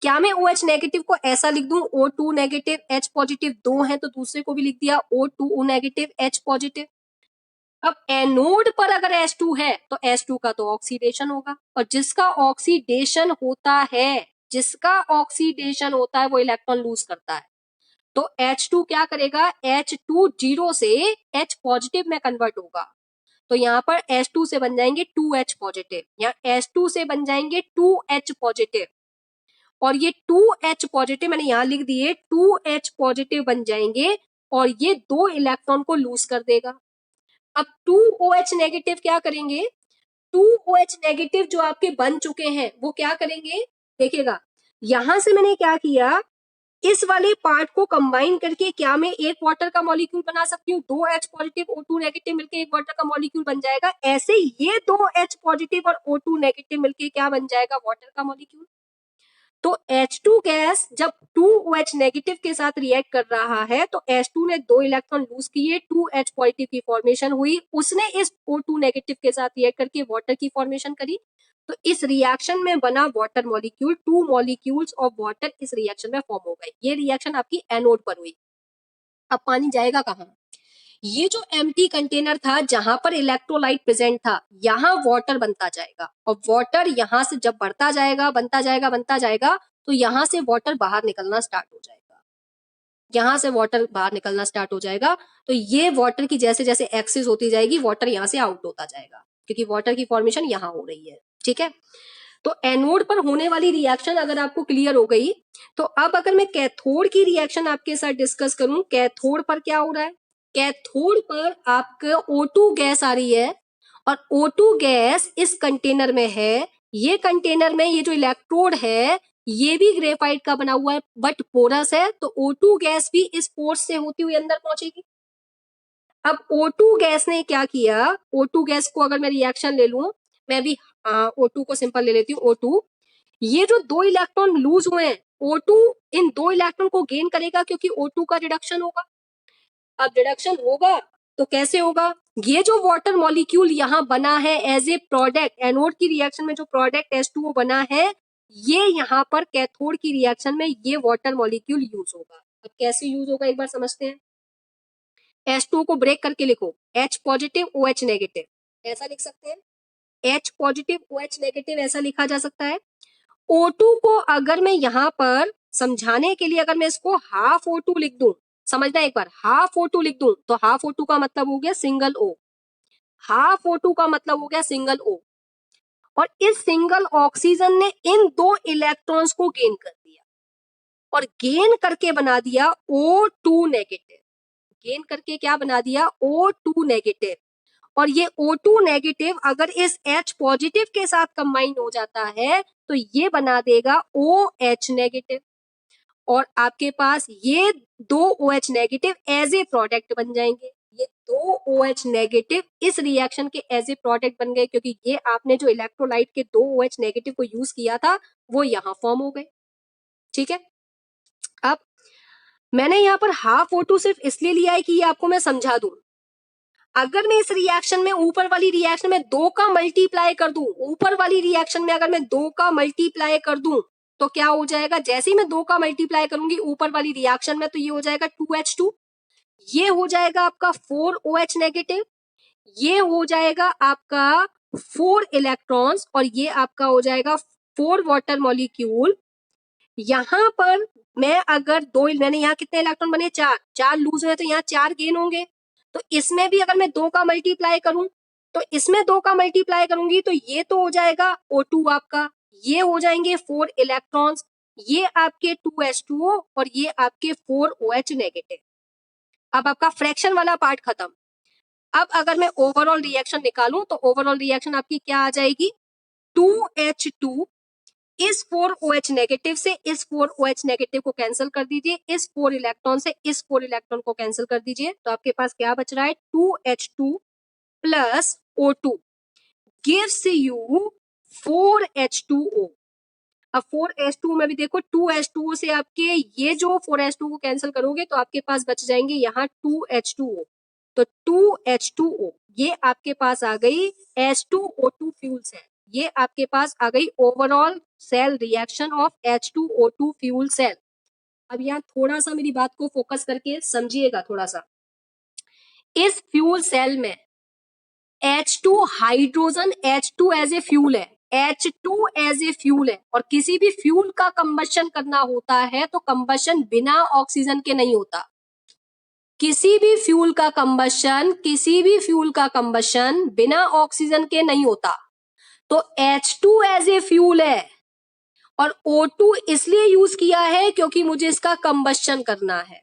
क्या मैं OH नेगेटिव को ऐसा लिख दूं, O2 नेगेटिव H पॉजिटिव, दो है तो दूसरे को भी लिख दिया O2 नेगेटिव H पॉजिटिव। अब एनोड पर अगर H2 है तो H2 का तो ऑक्सीडेशन होगा, और जिसका ऑक्सीडेशन होता है, जिसका ऑक्सीडेशन होता है वो इलेक्ट्रॉन लूज करता है। तो H2 क्या करेगा? H2 जीरो से H पॉजिटिव में कन्वर्ट होगा, तो यहाँ पर H2 से बन जाएंगे 2H पॉजिटिव, यहाँ H2 से बन जाएंगे 2H पॉजिटिव, और ये 2H पॉजिटिव मैंने यहाँ लिख दिए, 2H पॉजिटिव बन जाएंगे और ये दो इलेक्ट्रॉन को लूज कर देगा। अब 2OH नेगेटिव क्या करेंगे? 2OH नेगेटिव जो आपके बन चुके हैं वो क्या करेंगे, देखिएगा। यहां से मैंने क्या किया, इस वाले पार्ट को कंबाइन करके क्या मैं एक वाटर का मॉलिक्यूल बना सकती हूँ? 2H पॉजिटिव O2 नेगेटिव मिलके एक वाटर का मॉलिक्यूल बन जाएगा। ऐसे ये 2H पॉजिटिव और O2 नेगेटिव मिलके क्या बन जाएगा? वाटर का मॉलिक्यूल। तो H2 गैस जब 2OH नेगेटिव के साथ रिएक्ट कर रहा है तो H2 ने दो इलेक्ट्रॉन लूज किए, 2H पॉजिटिव की फॉर्मेशन हुई, उसने इस O2 नेगेटिव के साथ रिएक्ट करके वाटर की फॉर्मेशन करी। तो इस रिएक्शन में बना water molecule, 2 molecules of water इस रिएक्शन में फॉर्म हो गए। ये रिएक्शन आपकी एनोड पर हुई। अब पानी जाएगा कहाँ? ये जो एम्प्टी कंटेनर था जहां पर इलेक्ट्रोलाइट प्रेजेंट था, यहाँ वाटर बनता जाएगा, और वाटर यहाँ से जब बढ़ता जाएगा, बनता जाएगा, तो यहाँ से वाटर बाहर निकलना स्टार्ट हो जाएगा। यहाँ से वाटर बाहर निकलना स्टार्ट हो जाएगा, तो ये वाटर की जैसे जैसे एक्सेस होती जाएगी, वाटर यहाँ से आउट होता जाएगा, क्योंकि वाटर की फॉर्मेशन यहाँ हो रही है। ठीक है, तो एनोड पर होने वाली रिएक्शन अगर आपको क्लियर हो गई, तो अब अगर मैं कैथोड की रिएक्शन आपके साथ डिस्कस करूं, कैथोड पर क्या हो रहा है? कैथोड पर आपका O2 गैस आ रही है, और O2 गैस इस कंटेनर में है। ये कंटेनर में ये जो इलेक्ट्रोड है ये भी ग्रेफाइट का बना हुआ है बट पोरस है, तो O2 गैस भी इस पोर्स से होती हुई अंदर पहुंचेगी। अब O2 गैस ने क्या किया, O2 गैस को अगर मैं रिएक्शन ले लूं, मैं भी O2 को सिंपल ले लेती हूँ। O2, ये जो दो इलेक्ट्रॉन लूज हुए हैं, O2 इन दो इलेक्ट्रॉन को गेन करेगा क्योंकि O2 का रिडक्शन होगा। अब रिडक्शन होगा तो कैसे होगा? ये जो वाटर मॉलिक्यूल यहाँ बना है एज ए प्रोडक्ट, एनोड की रिएक्शन में जो प्रोडक्ट H2O बना है, ये यहाँ पर कैथोड की रिएक्शन में ये वाटर मॉलिक्यूल यूज होगा। अब कैसे यूज होगा एक बार समझते हैं। H2O को ब्रेक करके लिखो, H पॉजिटिव OH नेगेटिव, ऐसा लिख सकते हैं। H पॉजिटिव OH नेगेटिव ऐसा लिखा जा सकता है। O2 को अगर मैं यहाँ पर समझाने के लिए अगर मैं इसको हाफ O2 लिख दूं, समझना एक बार, हाफ O2 लिख दूं तो हाफ O2 का मतलब हो गया सिंगल O, हाफ O2 का मतलब हो गया सिंगल O, और इस सिंगल ऑक्सीजन ने इन दो इलेक्ट्रॉन्स को गेन कर दिया और गेन करके बना दिया O2 नेगेटिव। गेन करके क्या बना दिया? O2 negative. और ये O2 नेगेटिव अगर इस H पॉजिटिव के साथ कंबाइन हो जाता है तो ये बना देगा OH नेगेटिव, और आपके पास ये दो OH negative as a product बन जाएंगे। ये दो OH नेगेटिव इस रिएक्शन के एज ए प्रोडक्ट बन गए, क्योंकि ये आपने जो इलेक्ट्रोलाइट के दो OH नेगेटिव को यूज किया था वो यहाँ फॉर्म हो गए। ठीक है, अब मैंने यहाँ पर हाफ O2 सिर्फ इसलिए लिया है कि ये आपको मैं समझा दूं। अगर मैं इस रिएक्शन में ऊपर वाली रिएक्शन में 2 का मल्टीप्लाई कर दूं, ऊपर वाली रिएक्शन में अगर मैं 2 का मल्टीप्लाई कर दूं तो क्या हो जाएगा? जैसे ही मैं 2 का मल्टीप्लाई करूंगी ऊपर वाली रिएक्शन में, तो ये हो जाएगा 2H2, ये हो जाएगा आपका 4OH नेगेटिव, ये हो जाएगा आपका 4 इलेक्ट्रॉन्स, और ये आपका हो जाएगा 4 वाटर मॉलिक्यूल। यहां पर मैं अगर मैंने यहाँ कितने इलेक्ट्रॉन बने? 4 लूज हुए तो यहाँ 4 गेन होंगे। तो इसमें भी अगर मैं 2 का मल्टीप्लाई करूं तो इसमें 2 का मल्टीप्लाई करूंगी तो ये तो हो जाएगा O2 आपका, ये हो जाएंगे 4 इलेक्ट्रॉन्स, ये आपके 2H2O और ये आपके 4OH नेगेटिव। अब आपका फ्रैक्शन वाला पार्ट खत्म। अब अगर मैं ओवरऑल रिएक्शन निकालूं तो ओवरऑल रिएक्शन आपकी क्या आ जाएगी, 2H2 इस 4OH नेगेटिव से इस 4OH नेगेटिव को कैंसिल कर दीजिए, इस 4 इलेक्ट्रॉन से इस 4 इलेक्ट्रॉन को कैंसिल कर दीजिए, तो आपके पास क्या बच रहा है, 2H2 plus O2 gives you 4H2O। अब 4H2 में भी देखो 2H2O से आपके ये जो 4H2 को कैंसिल करोगे तो आपके पास बच जाएंगे यहाँ 2H2O, तो 2H2O ये आपके पास आ गई H2O2 फ्यूल सेल, ये आपके पास आ गई overall cell reaction of H2O2 fuel cell. अब यहाँ थोड़ा सा मेरी बात को फोकस करके समझिएगा थोड़ा सा, इस फ्यूल सेल में H2 hydrogen H2 as a fuel है, H2 एज ए फ्यूल है, और किसी भी फ्यूल का कंबशन करना होता है तो कंबशन बिना ऑक्सीजन के नहीं होता, किसी भी फ्यूल का कंबशन बिना ऑक्सीजन के नहीं होता। तो H2 एज ए फ्यूल है और O2 इसलिए यूज किया है क्योंकि मुझे इसका कंबशन करना है,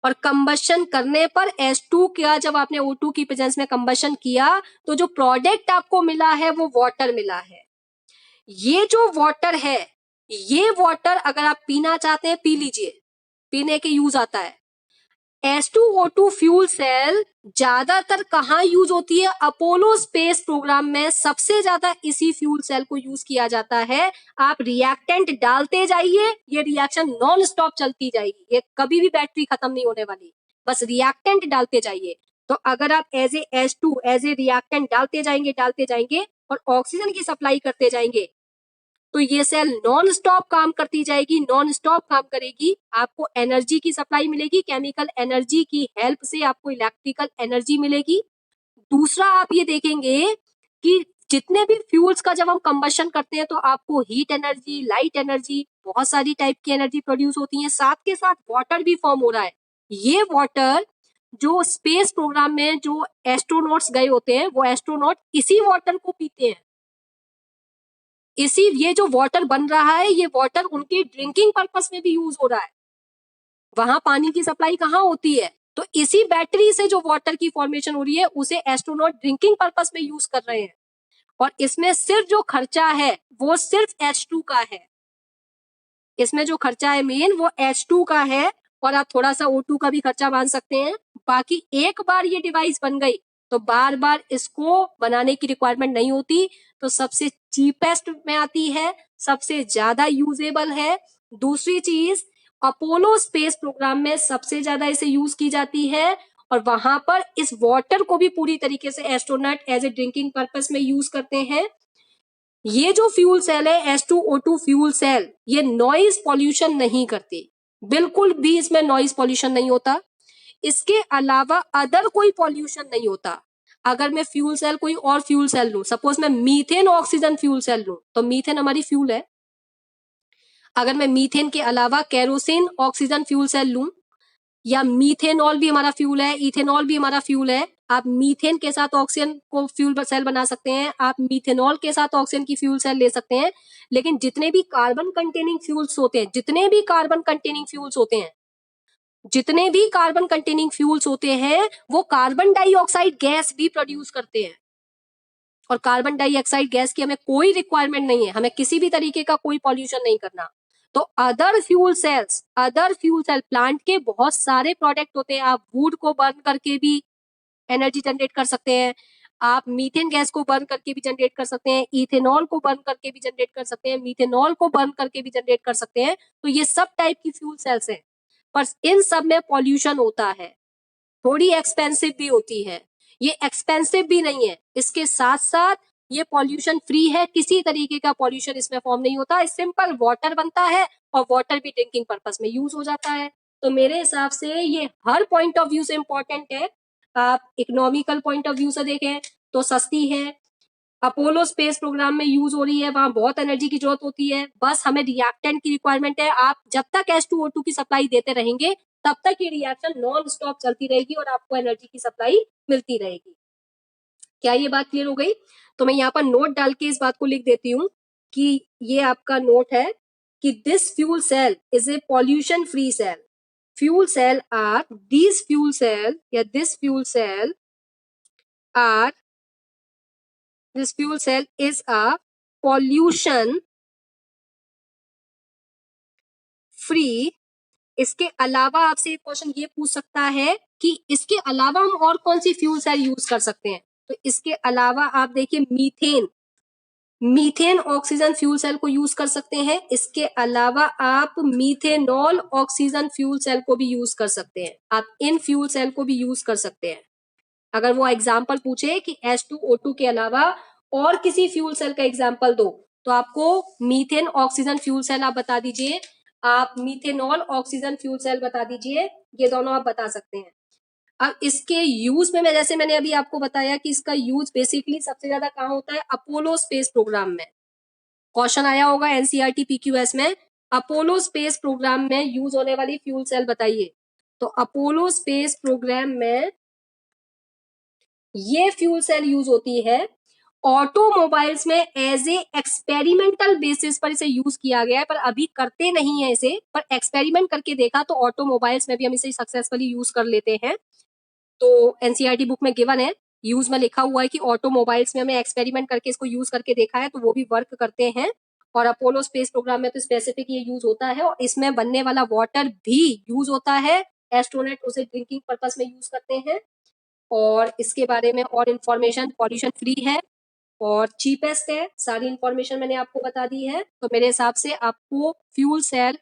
और कंबशन करने पर H2 का जब आपने O2 की प्रेजेंस में कंबशन किया तो जो प्रोडक्ट आपको मिला है वो वाटर मिला है। ये जो वाटर है, ये वाटर अगर आप पीना चाहते हैं पी लीजिए, पीने के यूज आता है। H2O2 फ्यूल सेल ज्यादातर कहाँ यूज होती है, अपोलो स्पेस प्रोग्राम में सबसे ज्यादा इसी फ्यूल सेल को यूज किया जाता है। आप रिएक्टेंट डालते जाइए, ये रिएक्शन नॉन स्टॉप चलती जाएगी, ये कभी भी बैटरी खत्म नहीं होने वाली, बस रिएक्टेंट डालते जाइए। तो अगर आप as a H2 as a reactant डालते जाएंगे और ऑक्सीजन की सप्लाई करते जाएंगे तो ये सेल नॉन स्टॉप काम करती जाएगी, नॉन स्टॉप काम करेगी, आपको एनर्जी की सप्लाई मिलेगी, केमिकल एनर्जी की हेल्प से आपको इलेक्ट्रिकल एनर्जी मिलेगी। दूसरा आप ये देखेंगे कि जितने भी फ्यूल्स का जब हम कंबशन करते हैं तो आपको हीट एनर्जी, लाइट एनर्जी, बहुत सारी टाइप की एनर्जी प्रोड्यूस होती है, साथ के साथ वाटर भी फॉर्म हो रहा है। ये वाटर जो स्पेस प्रोग्राम में जो एस्ट्रोनॉट्स गए होते हैं वो एस्ट्रोनॉट इसी वाटर को पीते हैं, ये जो वाटर बन रहा है ये वाटर उनके ड्रिंकिंग पर्पस में भी यूज हो रहा है। वहां पानी की सप्लाई कहाँ होती है, तो इसी बैटरी से जो वाटर की फॉर्मेशन हो रही है उसे एस्ट्रोनॉट ड्रिंकिंग पर्पस में यूज कर रहे हैं, और इसमें सिर्फ जो खर्चा है वो सिर्फ H2 का है, इसमें जो खर्चा है मेन वो H2 का है, और आप थोड़ा सा O2 का भी खर्चा मान सकते हैं। बाकी एक बार ये डिवाइस बन गई तो बार बार इसको बनाने की रिक्वायरमेंट नहीं होती, तो सबसे चीपेस्ट में आती है, सबसे ज्यादा यूजेबल है। दूसरी चीज, अपोलो स्पेस प्रोग्राम में सबसे ज्यादा इसे यूज की जाती है, और वहां पर इस वाटर को भी पूरी तरीके से astronaut as a drinking purpose में यूज करते हैं। ये जो फ्यूल सेल है H2O2 फ्यूल सेल, ये नॉइज पॉल्यूशन नहीं करती, बिल्कुल भी इसमें नॉइज पॉल्यूशन नहीं होता, इसके अलावा अदर कोई पॉल्यूशन नहीं होता। अगर मैं फ्यूल सेल कोई और फ्यूल सेल लूं, सपोज मैं मीथेन ऑक्सीजन फ्यूल सेल लूं, तो मीथेन हमारी फ्यूल है। अगर मैं मीथेन के अलावा केरोसिन ऑक्सीजन फ्यूल सेल लूं, या मीथेनॉल भी हमारा फ्यूल है, इथेनॉल भी हमारा फ्यूल है, आप मीथेन के साथ ऑक्सीजन को फ्यूल सेल बना सकते हैं, आप मीथेनॉल के साथ ऑक्सीजन की फ्यूल सेल ले सकते हैं। लेकिन जितने भी कार्बन कंटेनिंग फ्यूल्स होते हैं, वो कार्बन डाइऑक्साइड गैस भी प्रोड्यूस करते हैं, और कार्बन डाइऑक्साइड गैस की हमें कोई रिक्वायरमेंट नहीं है, हमें किसी भी तरीके का कोई पॉल्यूशन नहीं करना। तो अदर फ्यूल सेल प्लांट के बहुत सारे प्रोडक्ट होते हैं, आप वुड को बर्न करके भी एनर्जी जनरेट कर सकते हैं, आप मीथेन गैस को बर्न करके भी जनरेट कर सकते हैं, इथेनॉल को बर्न करके भी जनरेट कर सकते हैं, मीथेनॉल को बर्न करके भी जनरेट कर सकते हैं। तो ये सब टाइप की फ्यूल सेल्स हैं, पर इन सब में पॉल्यूशन होता है, थोड़ी एक्सपेंसिव भी होती है। ये एक्सपेंसिव भी नहीं है, इसके साथ साथ ये पॉल्यूशन फ्री है, किसी तरीके का पॉल्यूशन इसमें फॉर्म नहीं होता, सिंपल वाटर बनता है और वाटर भी ड्रिंकिंग पर्पस में यूज हो जाता है। तो मेरे हिसाब से ये हर पॉइंट ऑफ व्यू से इंपॉर्टेंट है। आप इकोनॉमिकल पॉइंट ऑफ व्यू से देखें तो सस्ती है, अपोलो स्पेस प्रोग्राम में यूज हो रही है, वहां बहुत एनर्जी की जरूरत होती है, बस हमें रिएक्टेंट की रिक्वायरमेंट है। आप जब तक H2O2 की सप्लाई देते रहेंगे तब तक ये रिएक्शन नॉन स्टॉप चलती रहेगी और आपको एनर्जी की सप्लाई मिलती रहेगी। क्या ये बात क्लियर हो गई? तो मैं यहाँ पर नोट डाल के इस बात को लिख देती हूँ कि ये आपका नोट है कि this fuel cell is a pollution free cell. Fuel cell are, this fuel cell या this fuel cell are this fuel cell is a pollution free. इसके अलावा आपसे एक क्वेश्चन ये पूछ सकता है कि इसके अलावा हम और कौन सी फ्यूल सेल यूज कर सकते हैं। तो इसके अलावा आप देखिए methane, methane oxygen fuel cell को यूज कर सकते हैं। इसके अलावा आप मीथेनॉल ऑक्सीजन फ्यूल सेल को भी यूज कर सकते हैं। आप इन फ्यूल सेल को भी यूज कर सकते हैं। अगर वो एग्जाम्पल पूछे कि H2O2 के अलावा और किसी फ्यूल सेल का एग्जाम्पल दो, तो आपको मीथेन ऑक्सीजन फ्यूल सेल आप बता दीजिए, आप मीथेनॉल ऑक्सीजन फ्यूल सेल बता दीजिए, ये दोनों आप बता सकते हैं। अब इसके यूज में मैं जैसे मैंने अभी आपको बताया कि इसका यूज बेसिकली सबसे ज्यादा कहाँ होता है, अपोलो स्पेस प्रोग्राम में। क्वेश्चन आया होगा एनसीईआरटी पीक्यूएस में, अपोलो स्पेस प्रोग्राम में यूज होने वाली फ्यूल सेल बताइए। तो अपोलो स्पेस प्रोग्राम में ये फ्यूल सेल यूज होती है। ऑटोमोबाइल्स में एज ए एक्सपेरिमेंटल बेसिस पर इसे यूज किया गया है, पर अभी करते नहीं है इसे, पर एक्सपेरिमेंट करके देखा तो ऑटोमोबाइल्स में भी हम इसे सक्सेसफुली यूज कर लेते हैं। तो एनसीईआरटी बुक में गिवन है, यूज में लिखा हुआ है कि ऑटोमोबाइल्स में हमें एक्सपेरिमेंट करके इसको यूज करके देखा है, तो वो भी वर्क करते हैं। और अपोलो स्पेस प्रोग्राम में तो स्पेसिफिक ये यूज होता है, और इसमें बनने वाला वाटर भी यूज होता है। एस्ट्रोनॉट उसे ड्रिंकिंग पर्पस में यूज करते हैं। और इसके बारे में और इन्फॉर्मेशन, पॉल्यूशन फ्री है और चीपेस्ट है। सारी इन्फॉर्मेशन मैंने आपको बता दी है। तो मेरे हिसाब से आपको फ्यूल सेल